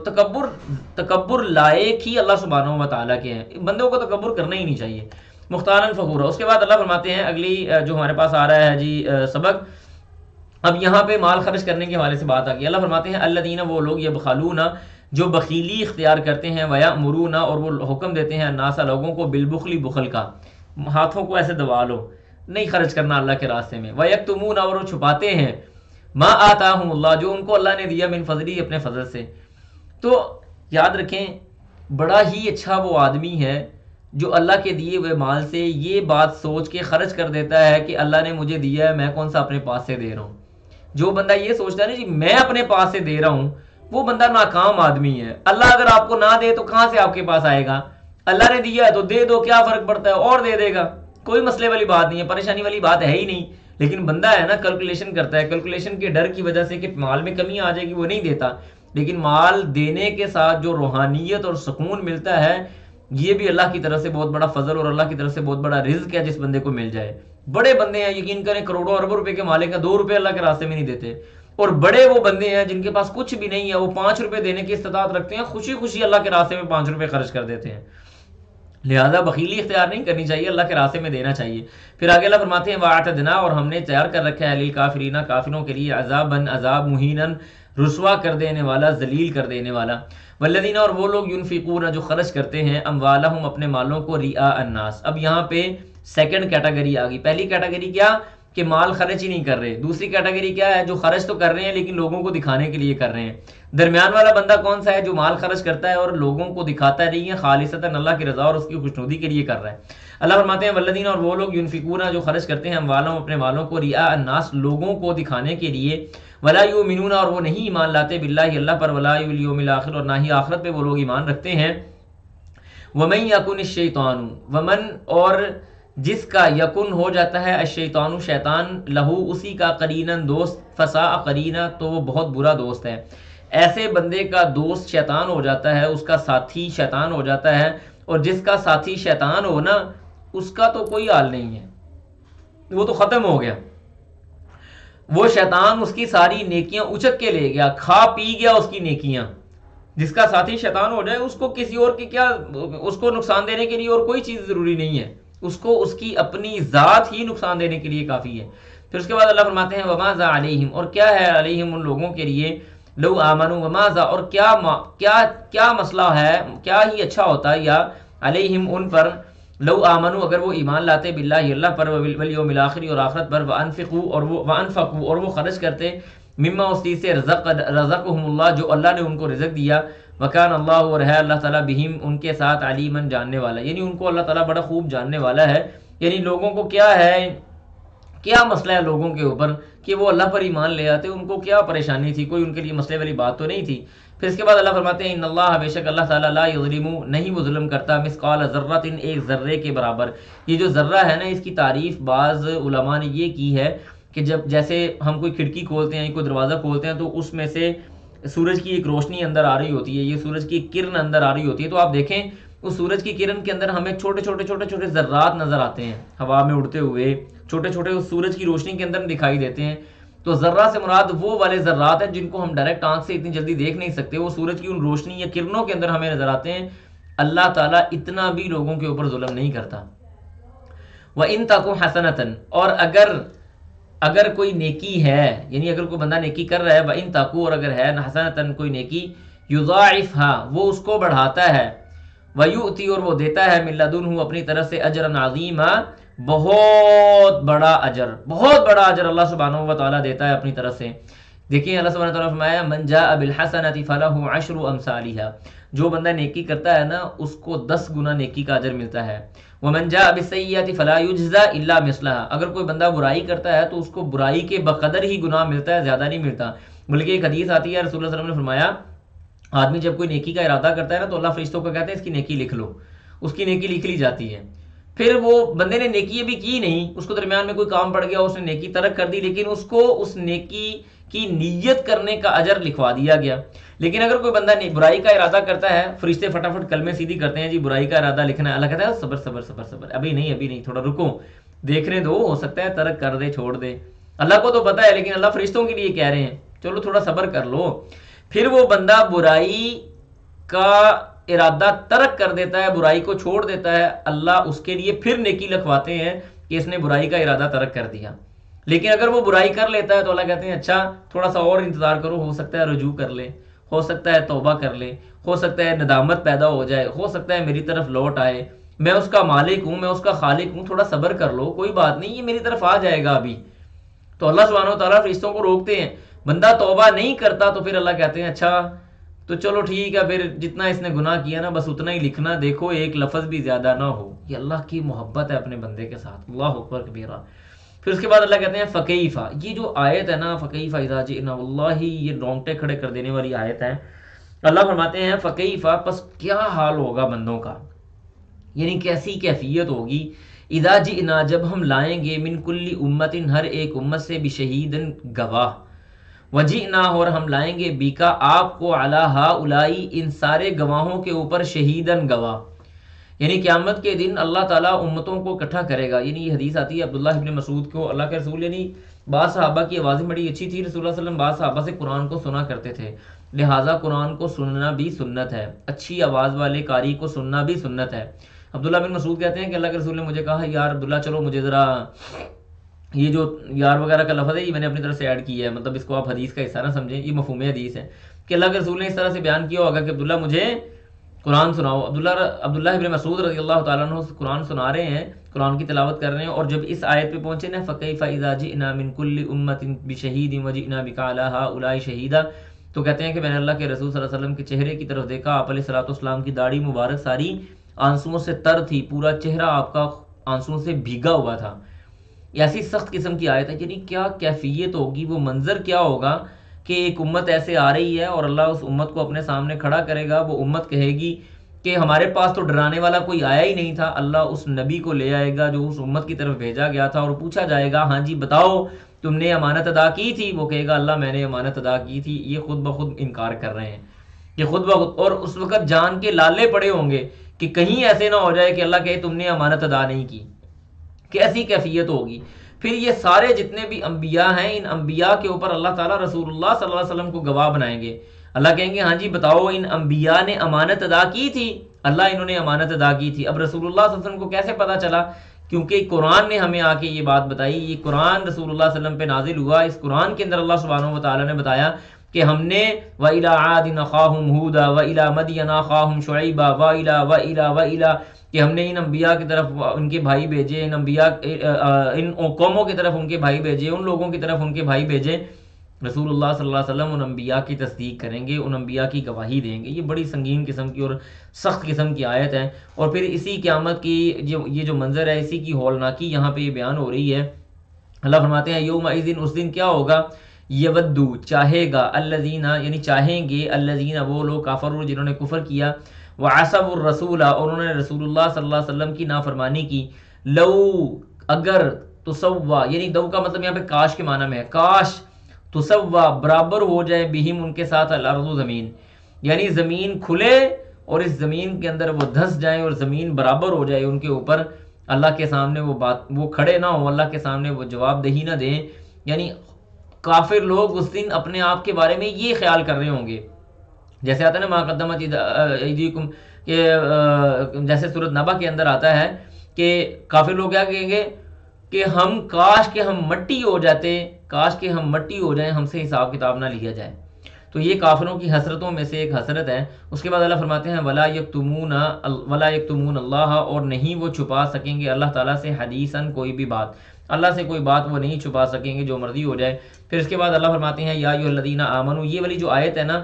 تکبر لائق ہی اللہ سبحانہ و تعالیٰ کے ہیں، بندوں کو تکبر کرنا ہی نہیں چاہیے، مختاراً فخورا۔ اس کے بعد اللہ فرماتے ہیں اگلی جو ہمارے پاس آ رہا ہے جی سبق، اب یہاں پہ مال خرچ کرنے کے حوالے سے بات آ گئی۔ اللہ فرماتے ہیں الذین، وہ لوگ یبخلون، جو بخیلی اختیار کرتے ہیں، ویأمرون، اور وہ حکم دیتے ہیں الناس، لوگوں کو، بالبخل، بخل کا، ہاتھوں کو ایسے دبا لو، نہیں خرچ کرنا اللہ کے راستے میں، ویکتمون، اور وہ چھپاتے ہیں ما آتاہم اللہ، جو ان کو اللہ نے دیا، من فضلی، اپنے فضل سے۔ تو یاد رکھیں بڑا ہی اچھا وہ آدمی ہے جو اللہ کے دیے ہوئے مال سے یہ بات سوچ کے خرچ کر دیتا ہے کہ اللہ نے مجھے دیا ہے، میں کون سا اپنے پاس سے دے رہا ہوں۔ جو بندہ یہ سوچتا ہے نا جی میں اپنے پاس سے دے رہا ہوں، وہ بندہ ناکام آدمی ہے۔ اللہ اگر آپ کو نہ دے تو کہاں سے آپ کے پاس آئے گا؟ اللہ نے دیا ہے تو دے دو، کیا فرق پڑتا ہے، اور دے دے گا، کوئی مسئلے والی بات نہیں ہے، پریشانی والی بات ہے ہی نہیں۔ لیکن بندہ ہے نا کیلکولیشن کرتا ہے، کیلکولیشن کے ڈر کی وجہ سے کہ مال میں کمی آ جائے گی وہ نہیں دیتا۔ لیکن مال دینے کے ساتھ جو روحانیت اور سکون ملتا ہے یہ بھی اللہ کی طرف سے بہت بڑا فضل اور اللہ کی طرف سے بہت بڑا رزق ہے جس بندے کو مل جائے۔ بڑے بندے ہیں یقین کریں کروڑوں اربوں روپے کے مالک ہیں، 2 روپے اللہ کے راستے میں نہیں دیتے، اور بڑے وہ بندے ہیں جن کے پاس کچھ بھی نہیں ہے، وہ 5 روپے دینے کی استطاعت رکھتے ہیں، خوشی خوشی اللہ کے راستے میں 5 روپے خرچ کر دیتے ہیں۔ لہذا بخیلی اختیار نہیں کرنی چاہیے، اللہ کے راستے میں دینا چاہیے۔ پھر آگے اللہ فرماتے ہیں وَأَعْتَدْنَا، اور ہم نے تیار کر رکھا ہے لِلْكَافِرِينَ، کافروں کے لیے، عذابًا، عذاب، مہیناً، رسوا کر دینے والا، ذلیل کر دینے والا۔ والذین، اور وہ لوگ، ينفقون، جو خرچ کرتے ہیں، اموالہم، اپنے مالوں کو، رئاء الناس۔ اب یہاں پہ سیکنڈ کیٹیگری آ گئی۔ پہلی کیٹیگری کیا کہ مال خرچ ہی نہیں کر رہے، دوسری کیٹیگری کیا ہے جو خرچ تو کر رہے ہیں لیکن لوگوں کو دکھانے کے لیے کر رہے ہیں۔ درمیان والا بندہ کون سا ہے؟ جو مال خرچ کرتا ہے اور لوگوں کو دکھاتا نہیں ہے، خالصتاً اللہ کی رضا اور اس کی خوشنودی کے لیے کر رہا ہے۔ اللہ فرماتے ہیں والذین، اور وہ لوگ، ينفقون، جو خرچ کرتے ہیں، اموالہم، اپنے مالوں کو، رئاء الناس، لوگوں کو دکھانے کے لیے، ولا یؤمنون، اور وہ نہیں ایمان لاتے، باللہ، اللہ پر، ولا بالیوم الاخر، اور نہ ہی آخرت پہ وہ لوگ ایمان رکھتے ہیں۔ ومن یکن الشیطان، ومن، اور جس کا، یکن، ہو جاتا ہے، الشیطان، شیطان، لہو، اسی کا، قریناً، دوست، فساء قرینا، تو وہ بہت برا دوست ہے۔ ایسے بندے کا دوست شیطان ہو جاتا ہے، اس کا ساتھی شیطان ہو جاتا ہے، اور جس کا ساتھی شیطان ہو نا اس کا تو کوئی حال نہیں ہے، وہ تو ختم ہو گیا۔ وہ شیطان اس کی ساری نیکیاں اچک کے لے گیا، کھا پی گیا اس کی نیکیاں۔ جس کا ساتھی شیطان ہو جائے اس کو کسی اور کی کیا، اس کو نقصان دینے کے لیے اور کوئی چیز ضروری نہیں ہے، اس کو اس کی اپنی ذات ہی نقصان دینے کے لیے کافی ہے۔ پھر اس کے بعد اللہ فرماتے ہیں وَمَاذَا عَلَيْهِمْ، اور کیا ہے علیہم، ان لوگوں کے لیے، لو آمنوا، وَمَاذَا، اور کیا مسئلہ ہے، کیا ہی اچھا ہوتا ہے، یا علیہم، ان پر، لو آمنوا، اگر وہ ایمان لاتے، باللہ، اللہ پر، والیوم الاخر، اور آخرت پر، وانفقوا، اور وہ خرچ کرتے، مما، اس چیز سے، رزقهم اللہ، جو اللہ نے ان کو رزق دیا، وکان اللہ، اور ہے اللہ تعالیٰ، بہم، ان کے ساتھ، علیماً، جاننے والا، یعنی ان کو اللہ تعالیٰ بڑا خوب جاننے والا ہے۔ یعنی لوگوں کو کیا ہے، کیا مسئلہ ہے لوگوں کے اوپر کہ وہ اللہ پر ایمان لے آتے، ان کو کیا پریشانی تھی، کوئی ان کے لیے مسئلے والی بات تو نہیں تھی۔ پھر اس کے بعد اللہ فرماتے ہیں ان اللہ، بے شک اللہ تعالیٰ، لا یظلم، نہیں وہ ظلم کرتا، مثقال ذرۃ، ایک ذرے کے برابر۔ یہ جو ذرہ ہے نا اس کی تعریف بعض علماء نے یہ کی ہے کہ جب جیسے ہم کوئی کھڑکی کھولتے ہیں، کوئی دروازہ کھولتے ہیں، تو اس میں سے سورج کی ایک روشنی اندر آ رہی ہوتی ہے، یہ سورج کی ایک کرن اندر آ رہی ہوتی ہے، تو آپ دیکھیں اس سورج کی کرن کے اندر ہمیں چھوٹے چھوٹے ذرات نظر آتے ہیں، ہوا میں اڑتے ہوئے چھوٹے اس سورج کی روشنی کے اندر دکھائی دیتے ہیں۔ تو ذرہ سے مراد وہ والے ذرات ہیں جن کو ہم ڈائریکٹ آنکھ سے اتنی جلدی دیکھ نہیں سکتے، وہ سورج کی ان روشنی یا کرنوں کے اندر ہمیں نظر آتے ہیں۔ اللہ تعالیٰ اتنا بھی لوگوں کے اوپر ظلم نہیں کرتا۔ وَإِن تَكُ حَسَنَةً، اور اگر کوئی نیکی ہے، یعنی اگر کوئی بندہ نیکی کر رہا ہے، وَإِن تَكُ، اور اگر ہے حَسَنَةً کوئی نیکی، يُضَاعِفْهَا، وہ اس کو بڑھاتا ہے، وَيُؤْتِ، اور وہ دیتا ہے، مِن لَدُنْهُ، اپنی طرف سے، أَجْرًا عَظِيمًا، بہت بڑا اجر اللہ سبحانہ و تعالیٰ دیتا ہے اپنی طرف سے۔ دیکھیں اللہ سبحانہ و تعالیٰ نے فرمایا من جاء بالحسنۃ فلہ عشر امثالها، جو بندہ نیکی کرتا ہے نا اس کو 10 گنا نیکی کا اجر ملتا ہے۔ ومن جاء بالسیئۃ فلا یجزى الا مثلها، اگر کوئی بندہ برائی کرتا ہے تو اس کو برائی کے بقدر ہی گناہ ملتا ہے، زیادہ نہیں ملتا۔ بلکہ ایک حدیث آتی ہے، رسول اللہ صلی اللہ علیہ وسلم نے فرمایا آدمی جب کوئی نیکی کا ارادہ کرتا ہے نا تو اللہ فرشتوں کو کہتے ہیں اس کی نیکی لکھ لو، اس کی نیکی لکھ لی جاتی ہے۔ پھر وہ بندے نے نیکی ابھی کی نہیں، اس کو درمیان میں کوئی کام پڑ گیا، اس نے نیکی ترک کر دی، لیکن اس کو اس نیکی کی نیت کرنے کا اجر لکھوا دیا گیا۔ لیکن اگر کوئی بندہ برائی کا ارادہ کرتا ہے، فرشتے فٹافٹ کلمے سیدھی کرتے ہیں، جی برائی کا ارادہ لکھنا ہے، اللہ کہتا ہے صبر صبر صبر صبر، ابھی نہیں، تھوڑا رکو، دیکھنے دو، ہو سکتا ہے ترک کر دے، چھوڑ دے، اللہ کو تو پتا ہے، لیکن اللہ فرشتوں کے لیے کہہ رہے ہیں چلو تھوڑا صبر کر لو۔ پھر وہ بندہ برائی کا ارادہ ترک کر دیتا ہے، برائی کو چھوڑ دیتا ہے، اللہ اس کے لیے پھر نیکی لکھواتے ہیں کہ اس نے برائی کا ارادہ ترک کر دیا۔ لیکن اگر وہ برائی کر لیتا ہے تو اللہ کہتے ہیں اچھا تھوڑا سا اور انتظار کرو، ہو سکتا ہے رجوع کر لے، ہو سکتا ہے توبہ کر لے، ہو سکتا ہے ندامت پیدا ہو جائے، ہو سکتا ہے میری طرف لوٹ آئے، میں اس کا مالک ہوں، میں اس کا خالق ہوں، تھوڑا صبر کر لو، کوئی بات نہیں، یہ میری طرف آ جائے گا ابھی۔ تو اللہ سبحانہ و تعالیٰ فرشتوں کو روکتے ہیں، بندہ توبہ نہیں کرتا تو پھر اللہ کہتے ہیں اچھا تو چلو ٹھیک ہے، پھر جتنا اس نے گناہ کیا نا بس اتنا ہی لکھنا، دیکھو ایک لفظ بھی زیادہ نہ ہو۔ یہ اللہ کی محبت ہے اپنے بندے کے ساتھ، اللہ اکبر کبیرہ۔ پھر اس کے بعد اللہ کہتے ہیں فکیفا، یہ جو آیت ہے نا فکیفا اذا جئنا، واللہ یہ رونگٹے کھڑے کر دینے والی آیت ہے۔ اللہ فرماتے ہیں فکیفا، پس کیا حال ہوگا بندوں کا، یعنی کیسی کیفیت ہوگی، اذا جئنا جب ہم لائیں گے، من کل امت ہر ایک امت سے، بشہیدن گواہ، وجئنا اور ہم لائیں گے، بیکا آپ کو، علی ہؤلاء ان سارے گواہوں کے اوپر، شہیدن گواہ، یعنی قیامت کے دن اللہ تعالیٰ امتوں کو اکٹھا کرے گا۔ یعنی یہ حدیث آتی ہے عبداللہ ابن مسعود کو، اللہ کے رسول، یعنی بعض صحابہ کی آوازیں بڑی اچھی تھی، رسول اللہ صلی اللہ علیہ وسلم بعض صحابہ سے قرآن کو سنا کرتے تھے، لہٰذا قرآن کو سننا بھی سنت ہے، اچھی آواز والے قاری کو سننا بھی سنت ہے۔ عبداللہ بن مسعود کہتے ہیں کہ اللہ کے رسول نے مجھے کہا یار عبداللہ چلو مجھے ذرا یہ جو یار وغیرہ کا لفظ ہے یہ میں نے اپنی طرف سے ایڈ کیا ہے، مطلب اس کو آپ حدیث کا حصہ نہ سمجھیں، یہ مفہوم حدیث ہے کہ اللہ کے رسول نے اس طرح سے بیان کیا ہوگا کہ عبداللہ مجھے قرآن سناؤ۔ عبداللہ ابن مسعود رضی اللہ تعالیٰ عنہ قرآن سنا رہے ہیں، قرآن کی تلاوت کر رہے ہیں، اور جب اس آیت پہ پہنچے نا فکیف اذا جئنا من کل امت بشہید وجئنا بک علی ہؤلاء شہیدا، تو کہتے ہیں کہ میں نے اللہ کے رسول صلی اللہ علیہ وسلم کے چہرے کی طرف دیکھا، آپ علیہ الصلوۃ والسلام کی داڑھی مبارک ساری آنسوؤں سے تر تھی، پورا چہرہ آپ کا آنسوؤں سے بھیگا ہوا تھا۔ ایسی سخت قسم کی آیت ہے، یعنی کیا کیفیت ہوگی، وہ منظر کیا ہوگا کہ ایک امت ایسے آ رہی ہے اور اللہ اس امت کو اپنے سامنے کھڑا کرے گا، وہ امت کہے گی کہ ہمارے پاس تو ڈرانے والا کوئی آیا ہی نہیں تھا، اللہ اس نبی کو لے آئے گا جو اس امت کی طرف بھیجا گیا تھا، اور پوچھا جائے گا ہاں جی بتاؤ تم نے امانت ادا کی تھی، وہ کہے گا اللہ میں نے امانت ادا کی تھی، یہ خود بخود انکار کر رہے ہیں، یہ خود بخود، اور اس وقت جان کے لالے پڑے ہوں گے کہ کہیں ایسے نہ ہو جائے کہ اللہ کہے تم نے امانت ادا نہیں کی، کیسی کیفیت ہوگی۔ پھر یہ سارے جتنے بھی انبیاء ہیں، ان انبیاء کے اوپر اللہ تعالیٰ رسول اللہ صلی اللہ علیہ وسلم کو گواہ بنائیں گے، اللہ کہیں گے ہاں جی بتاؤ ان انبیاء نے امانت ادا کی تھی، اللہ انہوں نے امانت ادا کی تھی۔ اب رسول اللہ صلی اللہ علیہ وسلم کو کیسے پتا چلا؟ کیونکہ قرآن نے ہمیں آ کے یہ بات بتائی، یہ قرآن رسول اللہ صلی اللہ علیہ وسلم پہ نازل ہوا، اس قرآن کے اندر اللہ سبحانہ و تعالیٰ نے بتایا کہ ہم نے وَإِلَىٰ عَادٍ أَخَاهُمْ هُودًا وَإِلَىٰ مَدْيَنَ أَخَاهُمْ شُعَيْبًا وَإِلَىٰ کہ ہم نے ان انبیاء کی طرف ان کے بھائی بھیجے، ان انبیاء ان قوموں کی طرف ان کے بھائی بھیجے، ان لوگوں کی طرف ان کے بھائی بھیجے۔ رسول اللہ صلی اللہ علیہ وسلم ان انبیاء کی تصدیق کریں گے، ان انبیاء کی گواہی دیں گے۔ یہ بڑی سنگین قسم کی اور سخت قسم کی آیت ہے، اور پھر اسی قیامت کی یہ جو منظر ہے، اسی کی ہولناکی یہاں پہ یہ بیان ہو رہی ہے۔ اللہ فرماتے ہیں یومئذ، اس دن کیا ہوگا، یودو چاہے گا، الذین یعنی چاہیں گے، الذین وہ لوگ، کافروا جنہوں نے کفر کیا، وعصوا الرسول اور انہوں نے رسول اللہ صلی اللہ علیہ وسلم کی نافرمانی کی، لو اگر، تسوا یعنی دو کا مطلب یہاں پہ کاش کے معنی میں ہے، کاش، تسوا برابر ہو جائے، بہم ان کے ساتھ، الارض زمین، یعنی زمین کھلے اور اس زمین کے اندر وہ دھس جائیں اور زمین برابر ہو جائے ان کے اوپر، اللہ کے سامنے وہ کھڑے نہ ہوں، اللہ کے سامنے وہ جواب دہی نہ دیں۔ یعنی کافر لوگ اس دن اپنے آپ کے بارے میں یہ خیال کر رہے ہوں گے، جیسے آتا ہے نا ما قدمت ایدیکم، کہ جیسے سورۃ نبا کے اندر آتا ہے کہ کافر لوگ کیا کہیں گے کہ ہم کاش کہ ہم مٹی ہو جاتے، کاش کہ ہم مٹی ہو جائیں، ہم سے حساب کتاب نہ لیا جائے۔ تو یہ کافروں کی حسرتوں میں سے ایک حسرت ہے۔ اس کے بعد اللہ فرماتے ہیں ولا یکتمون اللہ، اور نہیں وہ چھپا سکیں گے اللہ تعالیٰ سے حدیثاً کوئی بھی بات، اللہ سے کوئی بات وہ نہیں چھپا سکیں گے جو مرضی ہو جائے۔ پھر اس کے بعد اللہ فرماتے ہیں یا ایھا الذین آمنوا، یہ والی جو آیت ہے نا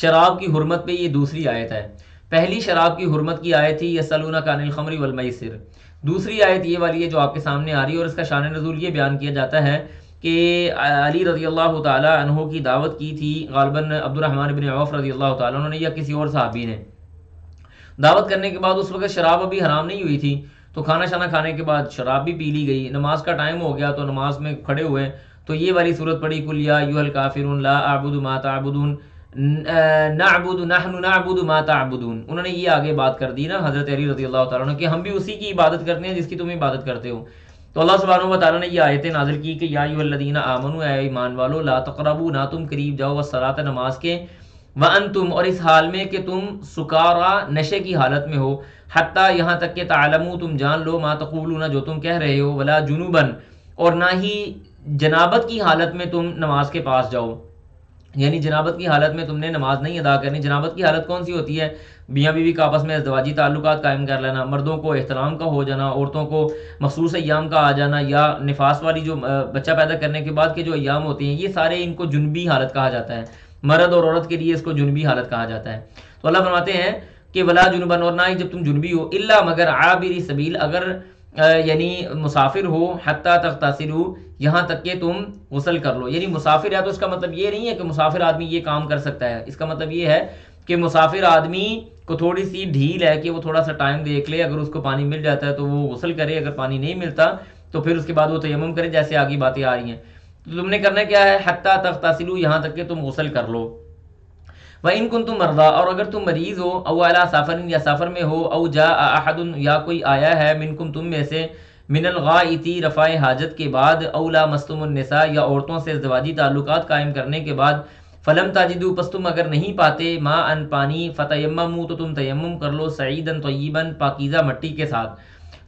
شراب کی حرمت پہ، یہ دوسری آیت ہے۔ پہلی شراب کی حرمت کی آیت تھی یسألونک عن الخمر والمیسر، دوسری آیت یہ والی ہے جو آپ کے سامنے آ رہی ہے، اور اس کا شان نزول یہ بیان کیا جاتا ہے کہ علی رضی اللہ تعالیٰ عنہ کی دعوت کی تھی، غالباً عبد الرحمن بن عوف رضی اللہ تعالیٰ عنہ نے یا کسی اور صحابی نے دعوت کرنے کے بعد، اس وقت شراب ابھی حرام نہیں ہوئی تھی، تو کھانا شانا کھانے کے بعد شراب بھی پی لی گئی، نماز کا ٹائم ہو گیا تو نماز میں کھڑے ہوئے تو یہ والی صورت پڑھی قل یا ایھا الکافرون لا اعبد ما تعبدون نحن نعبد ما تعبدون، انہوں نے یہ آگے بات کر دی نا حضرت علی رضی اللہ تعالیٰ عنہ کہ ہم بھی اسی کی عبادت کرتے ہیں جس کی تم عبادت کرتے ہو۔ تو اللہ سبحانہ و تعالیٰ نے یہ آیتیں نازل کی کہ یا ایھا الذین آمنوا، اے ایمان والو، لا تقربوا، نہ تم قریب جاؤ، الصلاۃ، نماز کے، وانتم، اور اس حال میں کہ تم سکارا، نشے کی حالت میں ہو، حتیٰ، یہاں تک کہ تعلموا، تم جان لو، ما تقولون، جو تم کہہ رہے ہو، ولا جنوبا، اور نہ ہی جنابت کی حالت میں تم نماز کے پاس جاؤ، یعنی جنابت کی حالت میں تم نے نماز نہیں ادا کرنی۔ جنابت کی حالت کون سی ہوتی ہے؟ میاں بیوی کا آپس میں ازدواجی تعلقات قائم کر لینا، مردوں کو احترام کا ہو جانا، عورتوں کو مخصوص ایام کا آ جانا، یا نفاس والی جو بچہ پیدا کرنے کے بعد کے جو ایام ہوتے ہیں، یہ سارے ان کو جنبی حالت کہا جاتا ہے۔ مرد اور عورت کے لیے اس کو جنبی حالت کہا جاتا ہے۔ تو اللہ فرماتے ہیں کہ ولا جنبن، اور نہ ہی جب تم جنبی ہو، الا، مگر، عابری سبیل، اگر یعنی مسافر ہو، حتیٰ تغتسلوا، یہاں تک کہ تم غسل کر لو۔ یعنی مسافر ہے تو اس کا مطلب یہ نہیں ہے کہ مسافر آدمی یہ کام کر سکتا ہے، اس کا مطلب یہ ہے کہ مسافر آدمی کو تھوڑی سی ڈھیل ہے کہ وہ تھوڑا سا ٹائم دیکھ لے، اگر اس کو پانی مل جاتا ہے تو وہ غسل کرے، اگر پانی نہیں ملتا تو پھر اس کے بعد وہ تیمم کرے، جیسے آگے باتیں آ رہی ہیں۔ تو تم نے کرنا کیا ہے؟ حتیٰ تغتسلوا، یہاں تک کہ تم غسل کر لو۔ وَإِن كُنتُم مَرْضَىٰ، اور اگر تم مریض ہو، او عَلَىٰ سَفَرٍ، یا سفر میں ہو، او جاء احد، یا کوئی آیا ہے، منکم، تم میں سے، من الغائط، رفع حاجت کے بعد، او لامستم النساء، یا عورتوں سے ازدواجی تعلقات قائم کرنے کے بعد، فلم تجدوا، پس تم اگر نہیں پاتے، ماء، پانی، فتیمموا، تو تم تیمم کر لو، صعیدا طیبا، پاکیزہ مٹی کے ساتھ،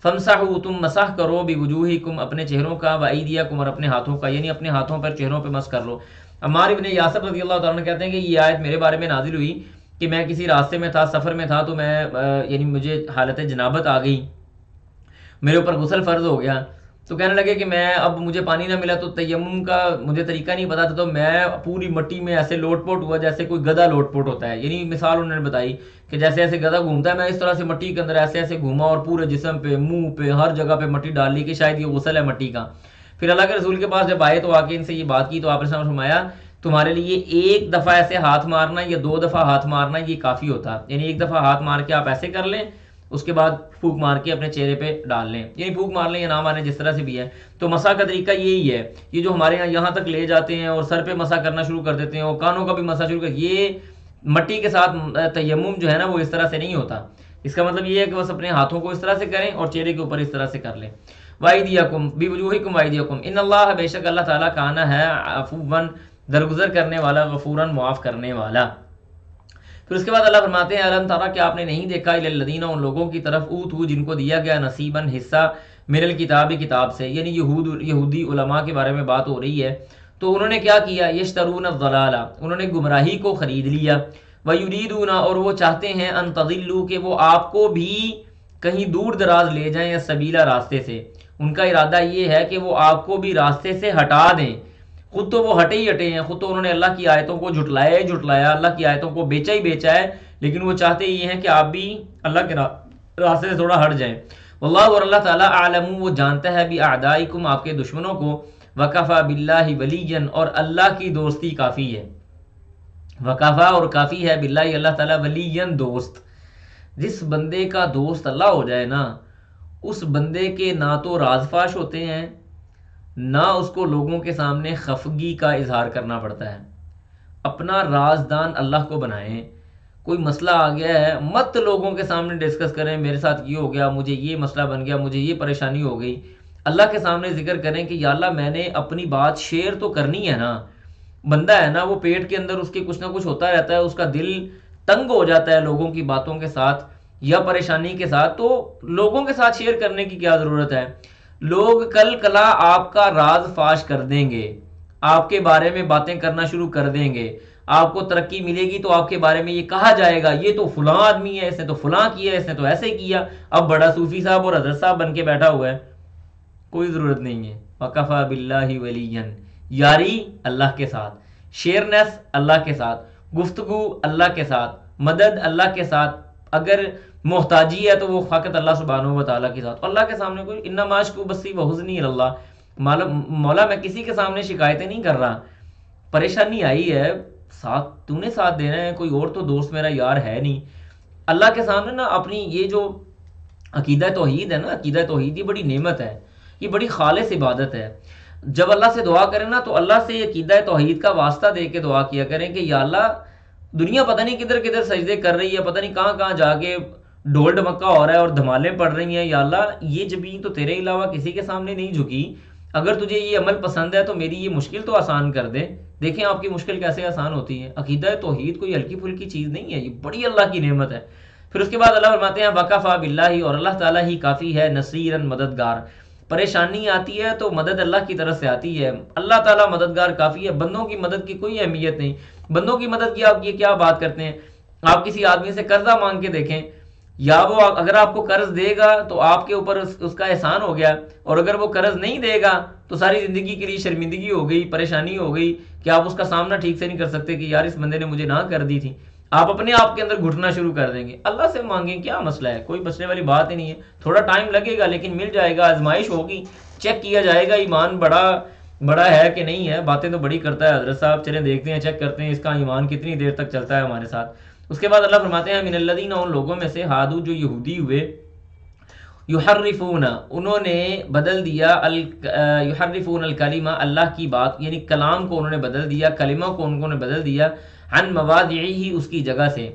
فامسحوا، تم مسح کرو، بوجوہکم، اپنے چہروں کا، وایدیکم، اور اپنے ہاتھوں کا، یعنی اپنے ہاتھوں پر، چہروں پہ مس کر لو۔ عمار ابن یاسر رضی اللہ تعالیٰ عنہ کہتے ہیں کہ یہ آیت میرے بارے میں نازل ہوئی کہ میں کسی راستے میں تھا، سفر میں تھا، تو میں یعنی مجھے حالت جنابت آ گئی، میرے اوپر غسل فرض ہو گیا، تو کہنے لگے کہ میں اب مجھے پانی نہ ملا تو تیمم کا مجھے طریقہ نہیں پتا تھا، تو میں پوری مٹی میں ایسے لوٹ پوٹ ہوا جیسے کوئی گدھا لوٹ پوٹ ہوتا ہے، یعنی مثال انہوں نے بتائی کہ جیسے ایسے گدھا گھومتا ہے، میں اس طرح سے مٹی کے اندر ایسے ایسے گھوما اور پورے جسم پہ، منہ پہ، ہر جگہ پہ مٹی ڈال لی کہ شاید یہ غسل ہے مٹی کا۔ پھر اللہ کے رسول کے پاس جب آئے تو آ کے ان سے یہ بات کی، تو آپ نے فرمایا تمہارے لیے ایک دفعہ ایسے ہاتھ مارنا یا 2 دفعہ ہاتھ مارنا یہ کافی ہوتا، یعنی ایک دفعہ ہاتھ مار کے آپ ایسے کر لیں، اس کے بعد پھونک مار کے اپنے چہرے پہ ڈال لیں، یعنی پھونک مار لیں یا نہ ماریں، جس طرح سے بھی ہے۔ تو مسح کا طریقہ یہی ہے، یہ جو ہمارے یہاں تک لے جاتے ہیں اور سر پہ مسح کرنا شروع کر دیتے ہیں اور کانوں کا بھی مسح شروع کر، یہ مٹی کے ساتھ تیمم جو ہے نا وہ اس طرح سے نہیں ہوتا۔ اس کا مطلب یہ ہے کہ بس اپنے ہاتھوں کو اس طرح سے کریں اور چہرے کے اوپر اس طرح سے کر لیں۔ وَأَيْدِيَكُمْ بِوُجُوهِكُمْ وَأَيْدِيَكُمْ إِنَّ اللَّهَ، بے شک اللہ تعالیٰ، کانا ہے، عفواً، درگزر کرنے والا، غفوراً، معاف کرنے والا۔ پھر اس کے بعد اللہ فرماتے ہیں الم ترى، کہ آپ نے نہیں دیکھا، الی الذین، ان لوگوں کی طرف، اوتوا، جن کو دیا گیا، نصیباً، حصہ، من الکتاب، کتاب سے، یعنی یہودی علماء کے بارے میں بات ہو رہی ہے۔ تو انہوں نے کیا کیا؟ یشترون الضلال، انہوں نے گمراہی کو خرید لیا، ویریدون، اور وہ چاہتے ہیں، ان تضلوا، کہ وہ آپ کو بھی کہیں دور دراز لے جائیں، یا سبیلا، راستے سے۔ ان کا ارادہ یہ ہے کہ وہ آپ کو بھی راستے سے ہٹا دیں، خود تو وہ ہٹے ہی ہٹے ہیں، خود تو انہوں نے اللہ کی آیتوں کو جھٹلایا، اللہ کی آیتوں کو بیچا ہی بیچا ہے، لیکن وہ چاہتے یہ ہیں کہ آپ بھی اللہ کے راستے سے تھوڑا ہٹ جائیں۔ واللہ، اور اللہ تعالیٰ، اعلم، وہ جانتا ہے، باعدائکم، آپ کے دشمنوں کو، وکفی باللہ ولیًا، اور اللہ کی دوستی کافی ہے، وکفا، اور کافی ہے، باللہ، اللہ تعالیٰ، ولیًا، دوست۔ جس بندے کا دوست اللہ ہو جائے نا، اس بندے کے نہ تو راز فاش ہوتے ہیں، نہ اس کو لوگوں کے سامنے خفگی کا اظہار کرنا پڑتا ہے۔ اپنا رازدان اللہ کو بنائیں، کوئی مسئلہ آ گیا ہے مت لوگوں کے سامنے ڈسکس کریں، میرے ساتھ یہ ہو گیا، مجھے یہ مسئلہ بن گیا، مجھے یہ پریشانی ہو گئی۔ اللہ کے سامنے ذکر کریں کہ یا اللہ میں نے اپنی بات شیئر تو کرنی ہے نا، بندہ ہے نا وہ پیٹ کے اندر اس کے کچھ نہ کچھ ہوتا رہتا ہے، اس کا دل تنگ ہو جاتا ہے لوگوں کی باتوں کے ساتھ یا پریشانی کے ساتھ، تو لوگوں کے ساتھ شیئر کرنے کی کیا ضرورت ہے؟ لوگ کل کلا آپ کا راز فاش کر دیں گے، آپ کے بارے میں باتیں کرنا شروع کر دیں گے، آپ کو ترقی ملے گی تو آپ کے بارے میں یہ کہا جائے گا یہ تو فلاں آدمی ہے، اس نے تو فلاں کیا، اس نے تو ایسے کیا، اب بڑا صوفی صاحب اور حضرت صاحب بن کے بیٹھا ہوا ہے۔ کوئی ضرورت نہیں ہے۔ وَكَفَى بِاللَّهِ وَلِيًّا، یاری اللہ کے ساتھ، شیئرنس اللہ کے ساتھ، گفتگو اللہ کے ساتھ، مدد اللہ کے ساتھ، اگر محتاجی ہے تو وہ فقط اللہ سبحانہ و تعالیٰ کے ساتھ، اللہ کے سامنے کوئی انما اشکو بثی وحزنی الی اللہ، مولا میں کسی کے سامنے شکایتیں نہیں کر رہا، پریشانی آئی ہے ساتھ تو نے ساتھ دینا ہے، کوئی اور تو دوست میرا یار ہے نہیں۔ اللہ کے سامنے نا اپنی یہ جو عقیدہ توحید ہے نا، عقیدہ توحید یہ بڑی نعمت ہے، یہ بڑی خالص عبادت ہے۔ جب اللہ سے دعا کریں نا تو اللہ سے عقیدہ توحید کا واسطہ دے کے دعا کیا کریں کہ یا اللہ دنیا پتہ نہیں کدھر کدھر سجدے کر رہی ہے، پتہ نہیں کہاں کہاں جا کے ڈھول ڈمکا ہو رہا ہے اور دھمالیں پڑ رہی ہیں، یا اللہ یہ زمین تو تیرے علاوہ کسی کے سامنے نہیں جھکی، اگر تجھے یہ عمل پسند ہے تو میری یہ مشکل تو آسان کر دے۔ دیکھیں آپ کی مشکل کیسے آسان ہوتی ہے۔ عقیدہ توحید کوئی ہلکی پھلکی چیز نہیں ہے، یہ بڑی اللہ کی نعمت ہے۔ پھر اس کے بعد اللہ فرماتے ہیں وَكَفَى بِاللَّهِ، اور اللہ تعالیٰ ہی کافی ہے، نصیراً مددگار۔ پریشانی آتی ہے تو مدد اللہ کی طرف سے آتی ہے، اللہ تعالیٰ مددگار کافی ہے، بندوں کی مدد کی کوئی اہمیت نہیں۔ بندوں کی مدد کی آپ یہ کیا بات کرتے ہیں؟ آپ کسی آدمی سے قرضہ مانگ کے دیکھیں، یا وہ اگر آپ کو قرض دے گا تو آپ کے اوپر اس کا احسان ہو گیا، اور اگر وہ قرض نہیں دے گا تو ساری زندگی کے لیے شرمندگی ہو گئی، پریشانی ہو گئی کہ آپ اس کا سامنا ٹھیک سے نہیں کر سکتے کہ یار اس بندے نے مجھے نہ کر دی تھی، آپ اپنے آپ کے اندر گھٹنا شروع کر دیں گے۔ اللہ سے مانگیں، کیا مسئلہ ہے، کوئی مسئلے والی بات ہی نہیں ہے، تھوڑا ٹائم لگے گا لیکن مل جائے گا، آزمائش ہوگی، چیک کیا جائے گا ایمان بڑا ہے کہ نہیں ہے۔ باتیں تو بڑی کرتا ہے حضرت صاحب، چلیں دیکھتے ہیں، چیک کرتے ہیں اس کا ایمان کتنی دیر تک چلتا ہے ہمارے ساتھ۔ اس کے بعد اللہ فرماتے ہیں من الذین، ان لوگوں میں سے، ہادو جو یہودی ہوئے، یحرفون انہوں نے بدل دیا، یحرفون الکلمہ اللہ کی بات یعنی کلام کو انہوں نے بدل دیا، کلمہ کو انہوں نے بدل دیا، عن مواضعہ اس کی جگہ سے،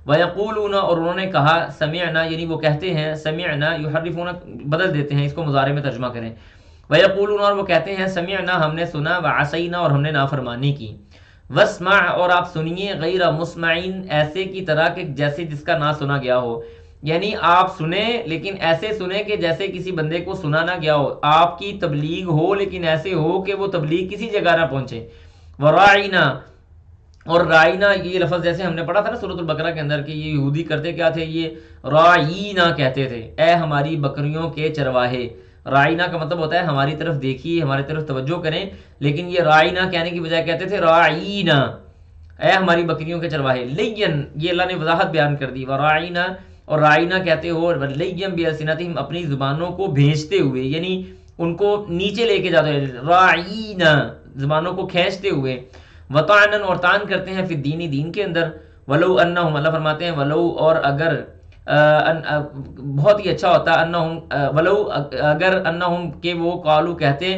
ویقولون اور انہوں نے کہا، سمعنا یعنی وہ کہتے ہیں، سمعنا یحرفون بدل دیتے ہیں، اس کو مضارع میں ترجمہ کریں، ویقولون اور وہ کہتے ہیں، سمعنا ہم نے سنا، وعصینا اور ہم نے نافرمانی کی، واسمع اور آپ سنیے، غیر مسمعین ایسے کی طرح کہ جیسے جس کا نہ سنا گیا ہو، یعنی آپ سنیں لیکن ایسے سنیں کہ جیسے کسی بندے کو سنا نہ گیا ہو، آپ کی تبلیغ ہو لیکن ایسے ہو کہ وہ تبلیغ کسی جگہ نہ پہنچے، وراعینا اور رائنا یہ لفظ جیسے ہم نے پڑھا تھا نا سورۃ البقرہ کے اندر کہ یہ یہودی کرتے کیا تھے، یہ رائینا کہتے تھے، اے ہماری بکریوں کے چرواہے۔ رائنا کا مطلب ہوتا ہے ہماری طرف دیکھیے، ہماری طرف توجہ کریں، لیکن یہ رائنا کہنے کی بجائے کہتے تھے رائینا، اے ہماری بکریوں کے چرواہے۔ لین یہ اللہ نے وضاحت بیان کر دی، ورائینا اور رائنا کہتے ہو، لین بِأَلْسِنَتِهِمْ اپنی زبانوں کو بھیجتے ہوئے، یعنی ان کو نیچے لے کے جاتے ہوئے، رائینا زبانوں کو کھینچتے ہوئے، وطعنن اور تان کرتے ہیں، فی الدین دین کے اندر، ولو انہم اللہ فرماتے ہیں ولو اور اگر بہت ہی اچھا ہوتا انہم ولو اگر انہم کہ وہ قالو کہتے،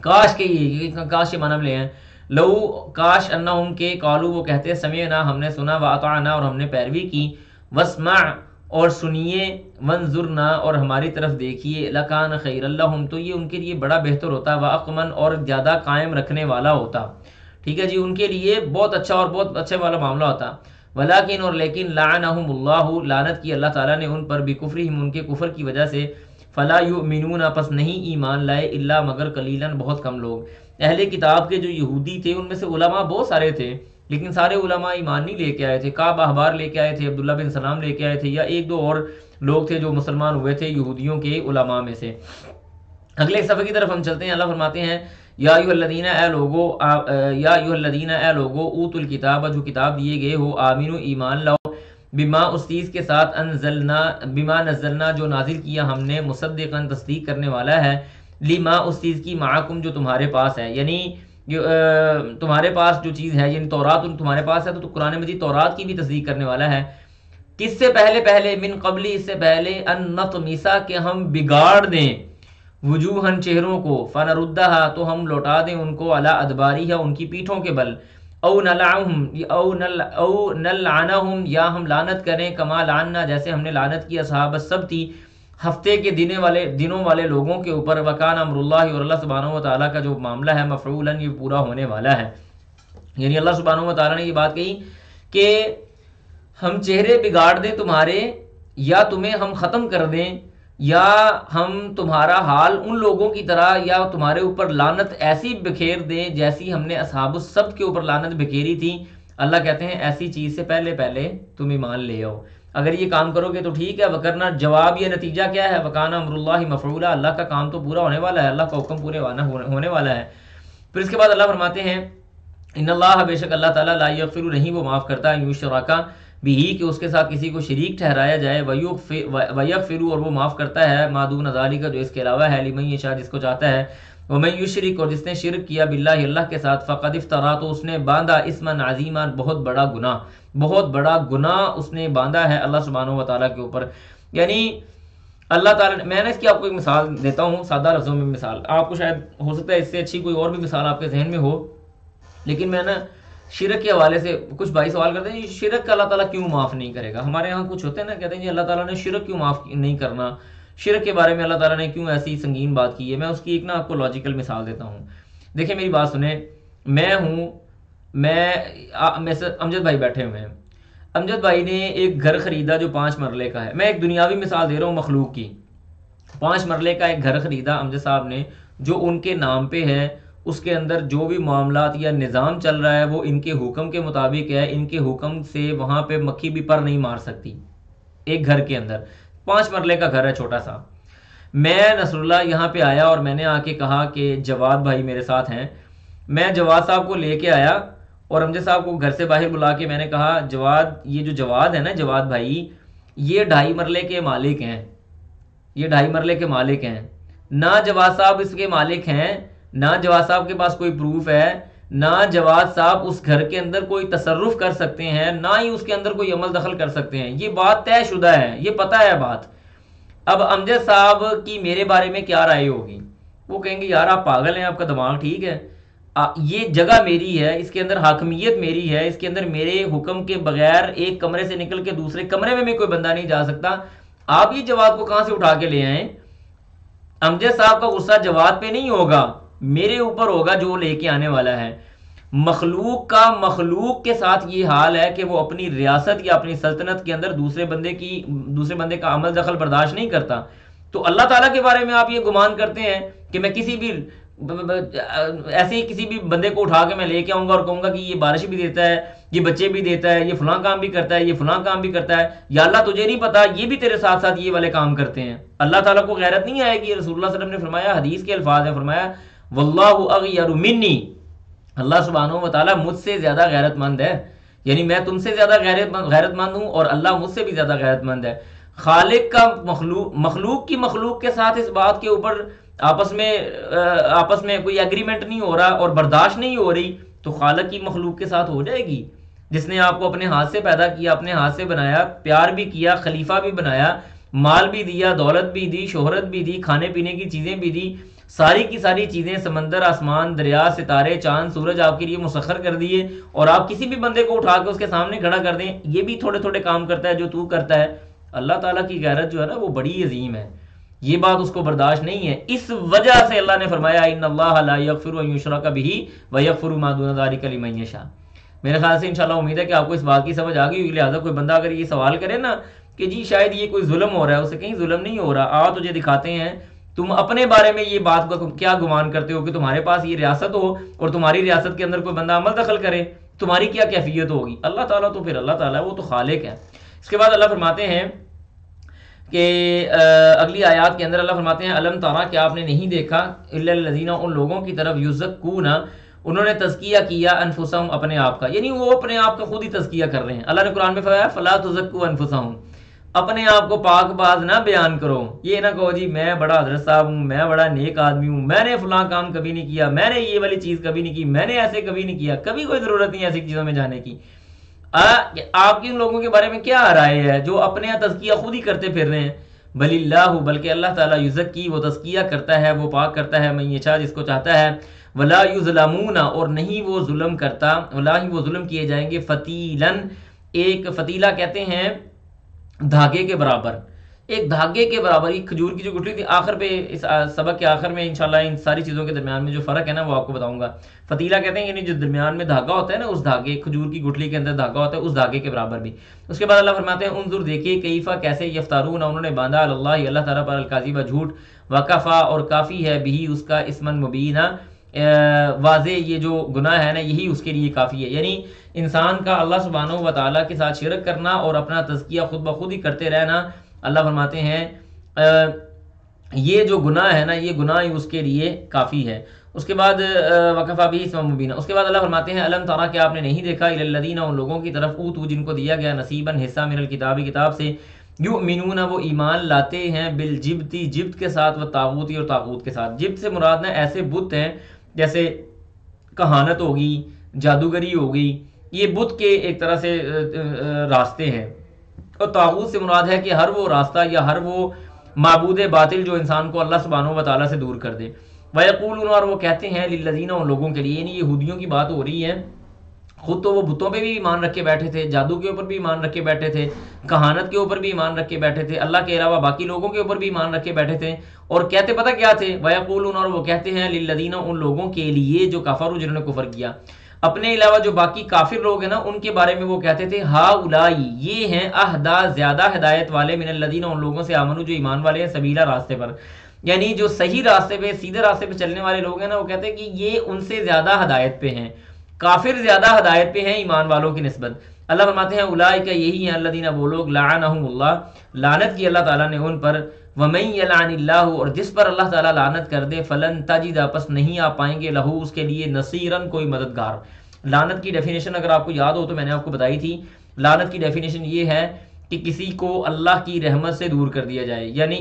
کاش کے یہ کاش کے معنی لے ہیں، لو کاش انہم کے قالو وہ کہتے، سمعنا ہم نے سنا، واطعنا اور ہم نے پیروی کی، واسمع اور سنیے، وانظرنا اور ہماری طرف دیکھیے، لکان خیر لہم تو یہ ان کے لیے بڑا بہتر ہوتا، واقمن اور زیادہ قائم رکھنے والا ہوتا، ٹھیک ہے جی، ان کے لیے بہت اچھا اور بہت اچھے والا معاملہ ہوتا۔ ولیکن اور لیکن لعنہم اللہ لعنت کی اللہ تعالیٰ نے ان پر، بکفرہم ان کے کفر کی وجہ سے، فلا یؤمنون پس نہیں ایمان لائے، الا مگر قلیلا بہت کم لوگ۔ اہل کتاب کے جو یہودی تھے ان میں سے علماء بہت سارے تھے لیکن سارے علماء ایمان نہیں لے کے آئے تھے، کعب احبار لے کے آئے تھے، عبداللہ بن سلام لے کے آئے تھے، یا ایک دو اور لوگ تھے جو مسلمان ہوئے تھے یہودیوں کے علماء میں سے۔ اگلے صفحے کی طرف ہم چلتے ہیں، اللہ فرماتے ہیں یا ایھا الذین اے لوگو اوتوا الکتاب جو کتاب دیے گئے ہو، آمنو ایمان لاؤ، بما اس چیز کے ساتھ، انزلنا بما نزلنا جو نازل کیا ہم نے، مصدقاً تصدیق کرنے والا ہے، لما اس چیز کی، معکم جو تمہارے پاس ہے، یعنی تمہارے پاس جو چیز ہے، یعنی تورات تمہارے پاس ہے تو قرآن مجید تورات کی بھی تصدیق کرنے والا ہے۔ کس سے پہلے من قبلی اس سے پہلے، ان نطمسا کہ ہم بگاڑ دیں، وجوہن چہروں کو، فنردھا تو ہم لوٹا دیں ان کو، علی ادباریہا ان کی پیٹھوں کے بل، او نلعنہم یا ہم لعنت کریں، کما لعننا جیسے ہم نے لعنت کی اصحاب السبت ہفتے کے دنوں والے لوگوں کے اوپر، وکان امر اللہ اور اللہ سبحانہ و تعالیٰ کا جو معاملہ ہے، مفعولا یہ پورا ہونے والا ہے۔ یعنی اللہ سبحانہ و تعالیٰ نے یہ بات کہی کہ ہم چہرے بگاڑ دیں تمہارے، یا تمہیں ہم ختم کر دیں، یا ہم تمہارا حال ان لوگوں کی طرح، یا تمہارے اوپر لعنت ایسی بکھیر دیں جیسی ہم نے اصحاب السبت کے اوپر لعنت بکھیری تھی۔ اللہ کہتے ہیں ایسی چیز سے پہلے تم ایمان لے آؤ، اگر یہ کام کرو گے تو ٹھیک ہے، وکرنا جواب یا نتیجہ کیا ہے، وکان امر اللہ مفعولا اللہ کا کام تو پورا ہونے والا ہے، اللہ کا حکم پورے ہونے والا ہے۔ پھر اس کے بعد اللہ فرماتے ہیں ان اللہ بے شک اللہ تعالیٰ لا یغفر نہیں وہ معاف کرتا، یشرکا بھی کہ اس کے ساتھ کسی کو شریک ٹھہرایا جائے، ویغفر اور وہ معاف کرتا ہے، ما دون ذالک جو اس کے علاوہ ہے، لمن یشاء جس کو چاہتا ہے، ومن یشرک اور جس نے شرک کیا، باللہ اللہ کے ساتھ، فقد افترا تو اس نے باندھا، اسما عظیما بہت بڑا گناہ اس نے باندھا ہے اللہ سبحانہ و تعالیٰ کے اوپر۔ یعنی اللہ تعالیٰ میں نے اس کی آپ کو ایک مثال دیتا ہوں سادہ لفظوں میں، مثال آپ کو شاید ہو سکتا ہے اس سے اچھی کوئی اور بھی مثال آپ کے ذہن میں ہو، لیکن میں نا شرک کے حوالے سے کچھ بھائی سوال کرتے ہیں شرک کا اللہ تعالیٰ کیوں معاف نہیں کرے گا. ہمارے یہاں کچھ ہوتے ہیں نا کہتے ہیں جی اللہ تعالیٰ نے شرک کیوں معاف نہیں کرنا, شرک کے بارے میں اللہ تعالیٰ نے کیوں ایسی سنگین بات کی ہے. میں اس کی ایک نا آپ کو لاجیکل مثال دیتا ہوں. دیکھیں میری بات سنیں, میں امجد بھائی بیٹھے ہوئے ہیں. امجد بھائی نے ایک گھر خریدا جو 5 مرلے کا ہے. میں ایک دنیاوی مثال دے رہا ہوں مخلوق کی. 5 مرلے کا ایک گھر خریدا امجد صاحب نے جو ان کے نام پہ ہے. اس کے اندر جو بھی معاملات یا نظام چل رہا ہے وہ ان کے حکم کے مطابق ہے. ان کے حکم سے وہاں پہ مکھی بھی پر نہیں مار سکتی. ایک گھر کے اندر 5 مرلے کا گھر ہے چھوٹا سا. میں نصر اللہ یہاں پہ آیا اور میں نے آ کے کہا کہ جواد بھائی میرے ساتھ ہیں. میں جواد صاحب کو لے کے آیا اور امجد صاحب کو گھر سے باہر بلا کے میں نے کہا جواد, یہ جو جواد ہے نا جواد بھائی, یہ 2.5 مرلے کے مالک ہیں. یہ 2.5 مرلے کے مالک ہیں. نہ جواد صاحب اس کے مالک ہیں, نہ جواد صاحب کے پاس کوئی پروف ہے, نہ جواد صاحب اس گھر کے اندر کوئی تصرف کر سکتے ہیں, نہ ہی اس کے اندر کوئی عمل دخل کر سکتے ہیں. یہ بات طے شدہ ہے, یہ پتہ ہے بات. اب امجد صاحب کی میرے بارے میں کیا رائے ہوگی؟ وہ کہیں گے یار آپ پاگل ہیں, آپ کا دماغ ٹھیک ہے, یہ جگہ میری ہے, اس کے اندر حاکمیت میری ہے, اس کے اندر میرے حکم کے بغیر ایک کمرے سے نکل کے دوسرے کمرے میں بھی کوئی بندہ نہیں جا سکتا. آپ یہ جواد کو کہاں سے اٹھا کے لے آئیں؟ امجد صاحب کا غصہ جواد پہ نہیں ہوگا, میرے اوپر ہوگا جو لے کے آنے والا ہے. مخلوق کا مخلوق کے ساتھ یہ حال ہے کہ وہ اپنی ریاست یا اپنی سلطنت کے اندر دوسرے بندے کا عمل دخل برداشت نہیں کرتا. تو اللہ تعالیٰ کے بارے میں آپ یہ گمان کرتے ہیں کہ میں کسی بھی ایسے ہی کسی بھی بندے کو اٹھا کے میں لے کے آؤں گا اور کہوں گا کہ یہ بارش بھی دیتا ہے, یہ بچے بھی دیتا ہے, یہ فلاں کام بھی کرتا ہے, یہ فلاں کام بھی کرتا ہے, یا اللہ تجھے نہیں پتا یہ بھی تیرے ساتھ ساتھ یہ والے کام کرتے ہیں. اللہ تعالیٰ کو غیرت نہیں آئے گی. رسول اللہ صلی اللہ علیہ وسلم نے فرمایا, حدیث کے الفاظ ہیں, فرمایا واللہ اغیر منی, اللہ سبحانہ و تعالیٰ مجھ سے زیادہ غیرت مند ہے. یعنی میں تم سے زیادہ غیرت مند ہوں اور اللہ مجھ سے بھی زیادہ غیرت مند ہے. خالق کا مخلوق کی مخلوق کے ساتھ اس بات کے اوپر آپس میں کوئی ایگریمنٹ نہیں ہو رہا اور برداشت نہیں ہو رہی, تو خالق کی مخلوق کے ساتھ ہو جائے گی. جس نے آپ کو اپنے ہاتھ سے پیدا کیا, اپنے ہاتھ سے بنایا, پیار بھی کیا, خلیفہ بھی بنایا, مال بھی دیا, دولت بھی دی, شہرت بھی دی, کھانے پینے کی چیزیں بھی دی, ساری کی ساری چیزیں, سمندر, آسمان, دریا, ستارے, چاند, سورج آپ کے لیے مسخر کر دیے, اور آپ کسی بھی بندے کو اٹھا کے اس کے سامنے کھڑا کر دیں, یہ بھی تھوڑے تھوڑے کام کرتا ہے جو تو کرتا ہے. اللہ تعالیٰ کی غیرت جو ہے نا وہ بڑی عظیم ہے, یہ بات اس کو برداشت نہیں ہے. اس وجہ سے اللہ نے فرمایا ان اللہ لا یغفر ان یشرک بہ ویغفر ما دون ذلک لمن یشاء. میرے خیال سے انشاءاللہ امید ہے کہ آپ کو اس بات کی سمجھ آ گئی ہوگی. لہٰذا کوئی بندہ اگر یہ سوال کرے نا کہ جی شاید یہ کوئی ظلم ہو رہا ہے, اسے کہیں ظلم نہیں ہو رہا. تجھے دکھاتے ہیں تم اپنے بارے میں یہ بات کو کیا گمان کرتے ہو کہ تمہارے پاس یہ ریاست ہو اور تمہاری ریاست کے اندر کوئی بندہ عمل دخل کرے, تمہاری کیا کیفیت ہوگی؟ اللہ تعالیٰ تو پھر اللہ تعالیٰ وہ تو خالق ہے. اس کے بعد اللہ فرماتے ہیں کہ اگلی آیات کے اندر اللہ فرماتے ہیں الم ترا, کیا آپ نے نہیں دیکھا, الا الذین, ان لوگوں کی طرف, یزکون, انہوں نے تزکیہ کیا, انفسہم, اپنے آپ کا, یعنی وہ اپنے آپ کا خود ہی تزکیہ کر رہے ہیں. اللہ نے قرآن میں فرمایا فلا تزکوا انفسہم, اپنے آپ کو پاک باز نہ بیان کرو. یہ نہ کہو جی میں بڑا حضرت صاحب ہوں, میں بڑا نیک آدمی ہوں, میں نے فلاں کام کبھی نہیں کیا, میں نے یہ والی چیز کبھی نہیں کی, میں نے ایسے کبھی نہیں کیا. کبھی کوئی ضرورت نہیں ایسی چیزوں میں جانے کی. آپ کی ان لوگوں کے بارے میں کیا رائے ہے جو اپنے تزکیہ خود ہی کرتے پھر رہے ہیں؟ بل اللہ, بلکہ اللہ تعالیٰ یزکی, وہ تزکیہ کرتا ہے, وہ پاک کرتا ہے, من یشاء, جس کو چاہتا ہے, ولا یظلمون, اور نہیں وہ ظلم کرتا, ولا ہی وہ ظلم کیے جائیں گے, فتیلن, ایک فتیلہ کہتے ہیں دھاگے کے برابر, ایک دھاگے کے برابر. ایک کھجور کی جو گٹھلی تھی, آخر پہ اس سبق کے آخر میں انشاءاللہ ان ساری چیزوں کے درمیان میں جو فرق ہے نا وہ آپ کو بتاؤں گا. فتیلہ کہتے ہیں یعنی جو درمیان میں دھاگا ہوتا ہے نا, اس دھاگے, کھجور کی گٹھلی کے اندر دھاگا ہوتا ہے, اس دھاگے کے برابر بھی. اس کے بعد اللہ فرماتے ہیں انظر, دیکھیے, کیفا, کیسے, یفترون, انہوں نے باندھا, اللہ, اللہ تعالیٰ پر, الکاذب, جھوٹ, وکفا, اور کافی ہے, بھی, اس کا, اسمن مبینہ, واضح یہ جو گناہ ہے نا یہی اس کے لیے کافی ہے. یعنی انسان کا اللہ سبحانہ و تعالیٰ کے ساتھ شرک کرنا اور اپنا تزکیہ خود بخود ہی کرتے رہنا, اللہ فرماتے ہیں یہ جو گناہ ہے نا یہ گناہ ہی اس کے لیے کافی ہے. اس کے بعد وکفا بھی اسم مبینہ. اس کے بعد اللہ فرماتے ہیں الم ترا, کیا آپ نے نہیں دیکھا, الی الذین, ان لوگوں کی طرف, اوتوا, جن کو دیا گیا, نصیبا, حصہ, من الکتاب, کتاب سے, یؤمنون, وہ ایمان لاتے ہیں, بالجبتی, جبت کے ساتھ, والطاغوت, اور طاغوت کے ساتھ. جبت سے مراد نہ ایسے بت ہیں جیسے کہانت ہوگی, جادوگری ہوگی, یہ بت کے ایک طرح سے راستے ہیں. اور طاغوت سے مراد ہے کہ ہر وہ راستہ یا ہر وہ معبود باطل جو انسان کو اللہ سبحانہ و تعالیٰ سے دور کر دے. وَيَقُولُونَ, اور وہ کہتے ہیں, لِلَّذِينَ, ان لوگوں کے لیے, یعنی یہودیوں کی بات ہو رہی ہے, خود تو وہ بتوں پہ بھی ایمان رکھ کے بیٹھے تھے، جادو کے اوپر بھی ایمان رکھ کے بیٹھے تھے، کہانت کے اوپر بھی ایمان رکھ کے بیٹھے تھے، اللہ کے علاوہ باقی لوگوں کے اوپر بھی ایمان رکھ کے بیٹھے تھے، اور کہتے پتہ کیا تھے، وَيَقُولُونَ، اور وہ کہتے ہیں، لِلَّذِينَ، ان لوگوں کے لیے جو کفروا، جنہوں نے کفر کیا، اپنے علاوہ جو باقی کافر لوگ ہیں نا ان کے بارے میں وہ کہتے تھے، ہَؤُلَاءِ، یہ ہیں، اہدا، زیادہ ہدایت والے، من الذین، ان لوگوں سے، آمنوا، جو ایمان والے ہیں، سبیلا، راستے پر، یعنی جو صحیح راستے پہ، سیدھے راستے پہ چلنے والے لوگ ہیں نا، وہ کہتے ہیں کہ یہ ان سے زیادہ ہدایت پہ ہیں، کافر زیادہ ہدایت پہ ہیں ایمان والوں کی نسبت۔ اللہ فرماتے ہیں اولئک، یہی ہیں، الذین، وہ لوگ، لعنہم اللہ، لعنت کی اللہ تعالیٰ نے ان پر، ومن یلعن اللہ، اور جس پر اللہ تعالیٰ لعنت کر دے، فلن تجد، پس نہیں آ پائیں گے، لہو، اس کے لیے، نصیرن، کوئی مددگار۔ لعنت کی ڈیفینیشن اگر آپ کو یاد ہو تو میں نے آپ کو بتائی تھی، لعنت کی ڈیفینیشن یہ ہے کہ کسی کو اللہ کی رحمت سے دور کر دیا جائے، یعنی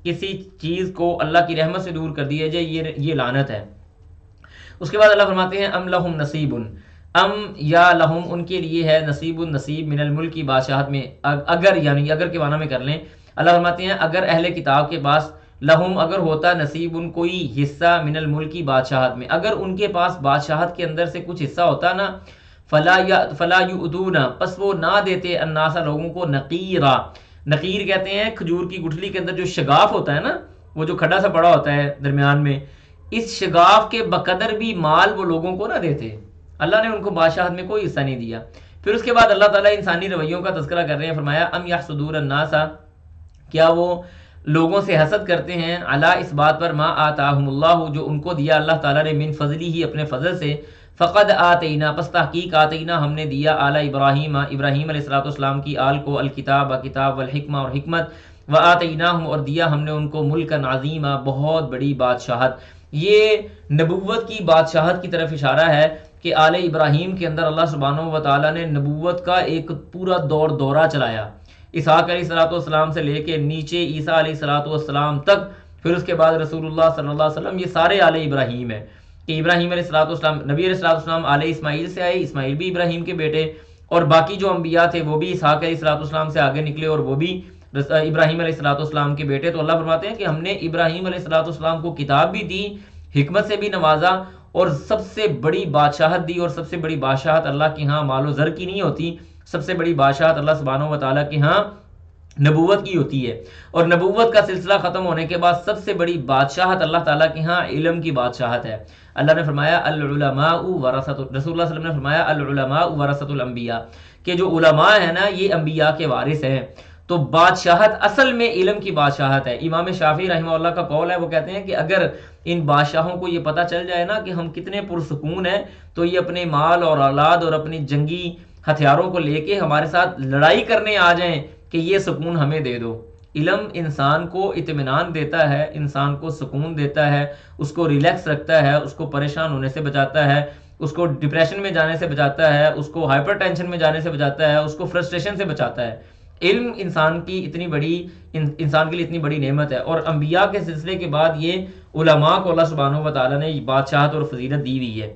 کسی چیز کو اللہ کی رحمت سے دور کر دیا جائے، یہ لعنت ہے۔ اس کے بعد اللہ فرماتے ہیں، ام لہم نصیب، ام یا لہم، ان کے لیے ہے، نصیب، نصیب، من الملک، کی بادشاہت میں، اگر، یعنی اگر کے معنی میں کر لیں، اللہ فرماتے ہیں اگر اہل کتاب کے پاس، لہم، اگر ہوتا، نصیب، ان کوئی حصہ، من الملک، کی بادشاہت میں، اگر ان کے پاس بادشاہت کے اندر سے کچھ حصہ ہوتا نا، فلا یؤتون، پس وہ نہ دیتے، الناس، لوگوں کو، نقیرا، نقیر کہتے ہیں کھجور کی گٹھلی کے اندر جو شگاف ہوتا ہے نا، وہ جو کھڈا سا پڑا ہوتا ہے درمیان میں، اس شگاف کے بقدر بھی مال وہ لوگوں کو نہ دیتے۔ اللہ نے ان کو بادشاہت میں کوئی حصہ نہیں دیا۔ پھر اس کے بعد اللہ تعالیٰ انسانی رویوں کا تذکرہ کر رہے ہیں، فرمایا، ام یحسدون الناس، کیا وہ لوگوں سے حسد کرتے ہیں، علی، اس بات پر، ما آتاہم اللہ، جو ان کو دیا اللہ تعالیٰ نے، من فضلی ہی، اپنے فضل سے، فقد آتینا، پس تحقیق، آتینا، ہم نے دیا، آل ابراہیم، ابراہیم علیہ السلام کی آل کو، الکتاب، کتاب، والحکمہ، اور حکمت، وآتیناہم، اور دیا ہم نے ان کو، ملکا عظیما، بہت بڑی بادشاہت۔ یہ نبوت کی بادشاہت کی طرف اشارہ ہے کہ آل ابراہیم کے اندر اللہ سبحانہ و تعالیٰ نے نبوت کا ایک پورا دورہ چلایا، اسحاق علیہ السلام سے لے کے نیچے عیسیٰ علیہ السلام تک، پھر اس کے بعد رسول اللہ صلی اللہ علیہ وسلم، یہ سارے آل ابراہیم ہیں، کہ ابراہیم علیہ السلام، نبی علیہ السلام آل اسماعیل سے آئے، اسماعیل بھی ابراہیم کے بیٹے، اور باقی جو انبیاء تھے وہ بھی اسحاق علیہ السلام سے آگے نکلے، اور وہ بھی ابراہیم علیہ السلام کے بیٹے۔ تو اللہ فرماتے ہیں کہ ہم نے ابراہیم علیہ السلام کو کتاب بھی دی، حکمت سے بھی نوازا، اور سب سے بڑی بادشاہت دی، اور سب سے بڑی بادشاہت اللہ کے ہاں مال و زر کی نہیں ہوتی، سب سے بڑی بادشاہت اللہ سبحانہ و تعالیٰ کے ہاں نبوت کی ہوتی ہے، اور نبوت کا سلسلہ ختم ہونے کے بعد سب سے بڑی بادشاہت اللہ تعالیٰ کے ہاں علم کی بادشاہت ہے۔ اللہ نے فرمایا، العلماء ورثۃ، رسول اللہ صلی اللہ علیہ وسلم نے فرمایا، العلماء ورثۃ الانبیاء، کہ جو علماء ہیں نا یہ انبیاء کے وارث ہیں۔ تو بادشاہت اصل میں علم کی بادشاہت ہے۔ امام شافعی رحمہ اللہ کا قول ہے، وہ کہتے ہیں کہ اگر ان بادشاہوں کو یہ پتہ چل جائے نا کہ ہم کتنے پرسکون ہیں، تو یہ اپنے مال اور اولاد اور اپنی جنگی ہتھیاروں کو لے کے ہمارے ساتھ لڑائی کرنے آ جائیں کہ یہ سکون ہمیں دے دو۔ علم انسان کو اطمینان دیتا ہے، انسان کو سکون دیتا ہے، اس کو ریلیکس رکھتا ہے، اس کو پریشان ہونے سے بچاتا ہے، اس کو ڈپریشن میں جانے سے بچاتا ہے، اس کو ہائپر ٹینشن میں جانے سے بچاتا ہے، اس کو فرسٹریشن سے بچاتا ہے۔ علم انسان کے لیے اتنی بڑی نعمت ہے، اور انبیاء کے سلسلے کے بعد یہ علماء کو اللہ سبحانہ و تعالیٰ نے بادشاہت اور فضیلت دی ہوئی ہے۔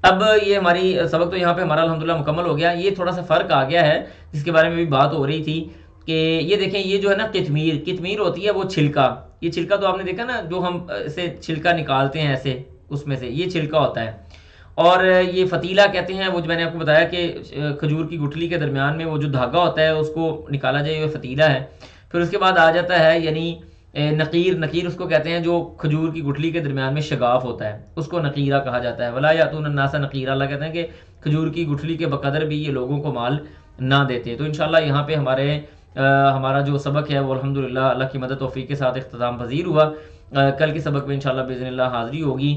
اب یہ ہماری سبق تو یہاں پہ ہمارا الحمدللہ مکمل ہو گیا۔ یہ تھوڑا سا فرق آ گیا ہے جس کے بارے میں بھی بات ہو رہی تھی کہ یہ دیکھیں، یہ جو ہے نا قطمیر ہوتی ہے، وہ چھلکا، یہ چھلکا تو آپ نے دیکھا نا، جو ہم اسے چھلکا نکالتے ہیں ایسے، اس میں سے یہ چھلکا ہوتا ہے، اور یہ فتیلہ کہتے ہیں، وہ جو میں نے آپ کو بتایا کہ کھجور کی گٹھلی کے درمیان میں وہ جو دھاگا ہوتا ہے اس کو نکالا جائے، وہ فتیلہ ہے۔ پھر اس کے بعد آ جاتا ہے یعنی نقیر اس کو کہتے ہیں جو کھجور کی گٹھلی کے درمیان میں شگاف ہوتا ہے، اس کو نقیرہ کہا جاتا ہے۔ ولا یاتون الناس نقیرہ، اللہ کہتے ہیں کہ کھجور کی گٹھلی کے بقدر بھی یہ لوگوں کو مال نہ دیتے۔ تو انشاءاللہ یہاں پہ ہمارا جو سبق ہے وہ الحمدللہ اللہ کی مدد توفیق کے ساتھ اختتام پذیر ہوا۔ کل کے سبق میں انشاءاللہ باذن اللہ حاضری ہوگی۔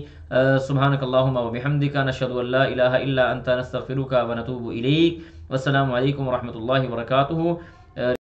سبحانک اللہم و بحمدک، نشہد ان لا الہ الا انت، نستغفرک و نتوب الیک۔ والسلام علیکم ورحمۃ اللہ وبرکاتہ۔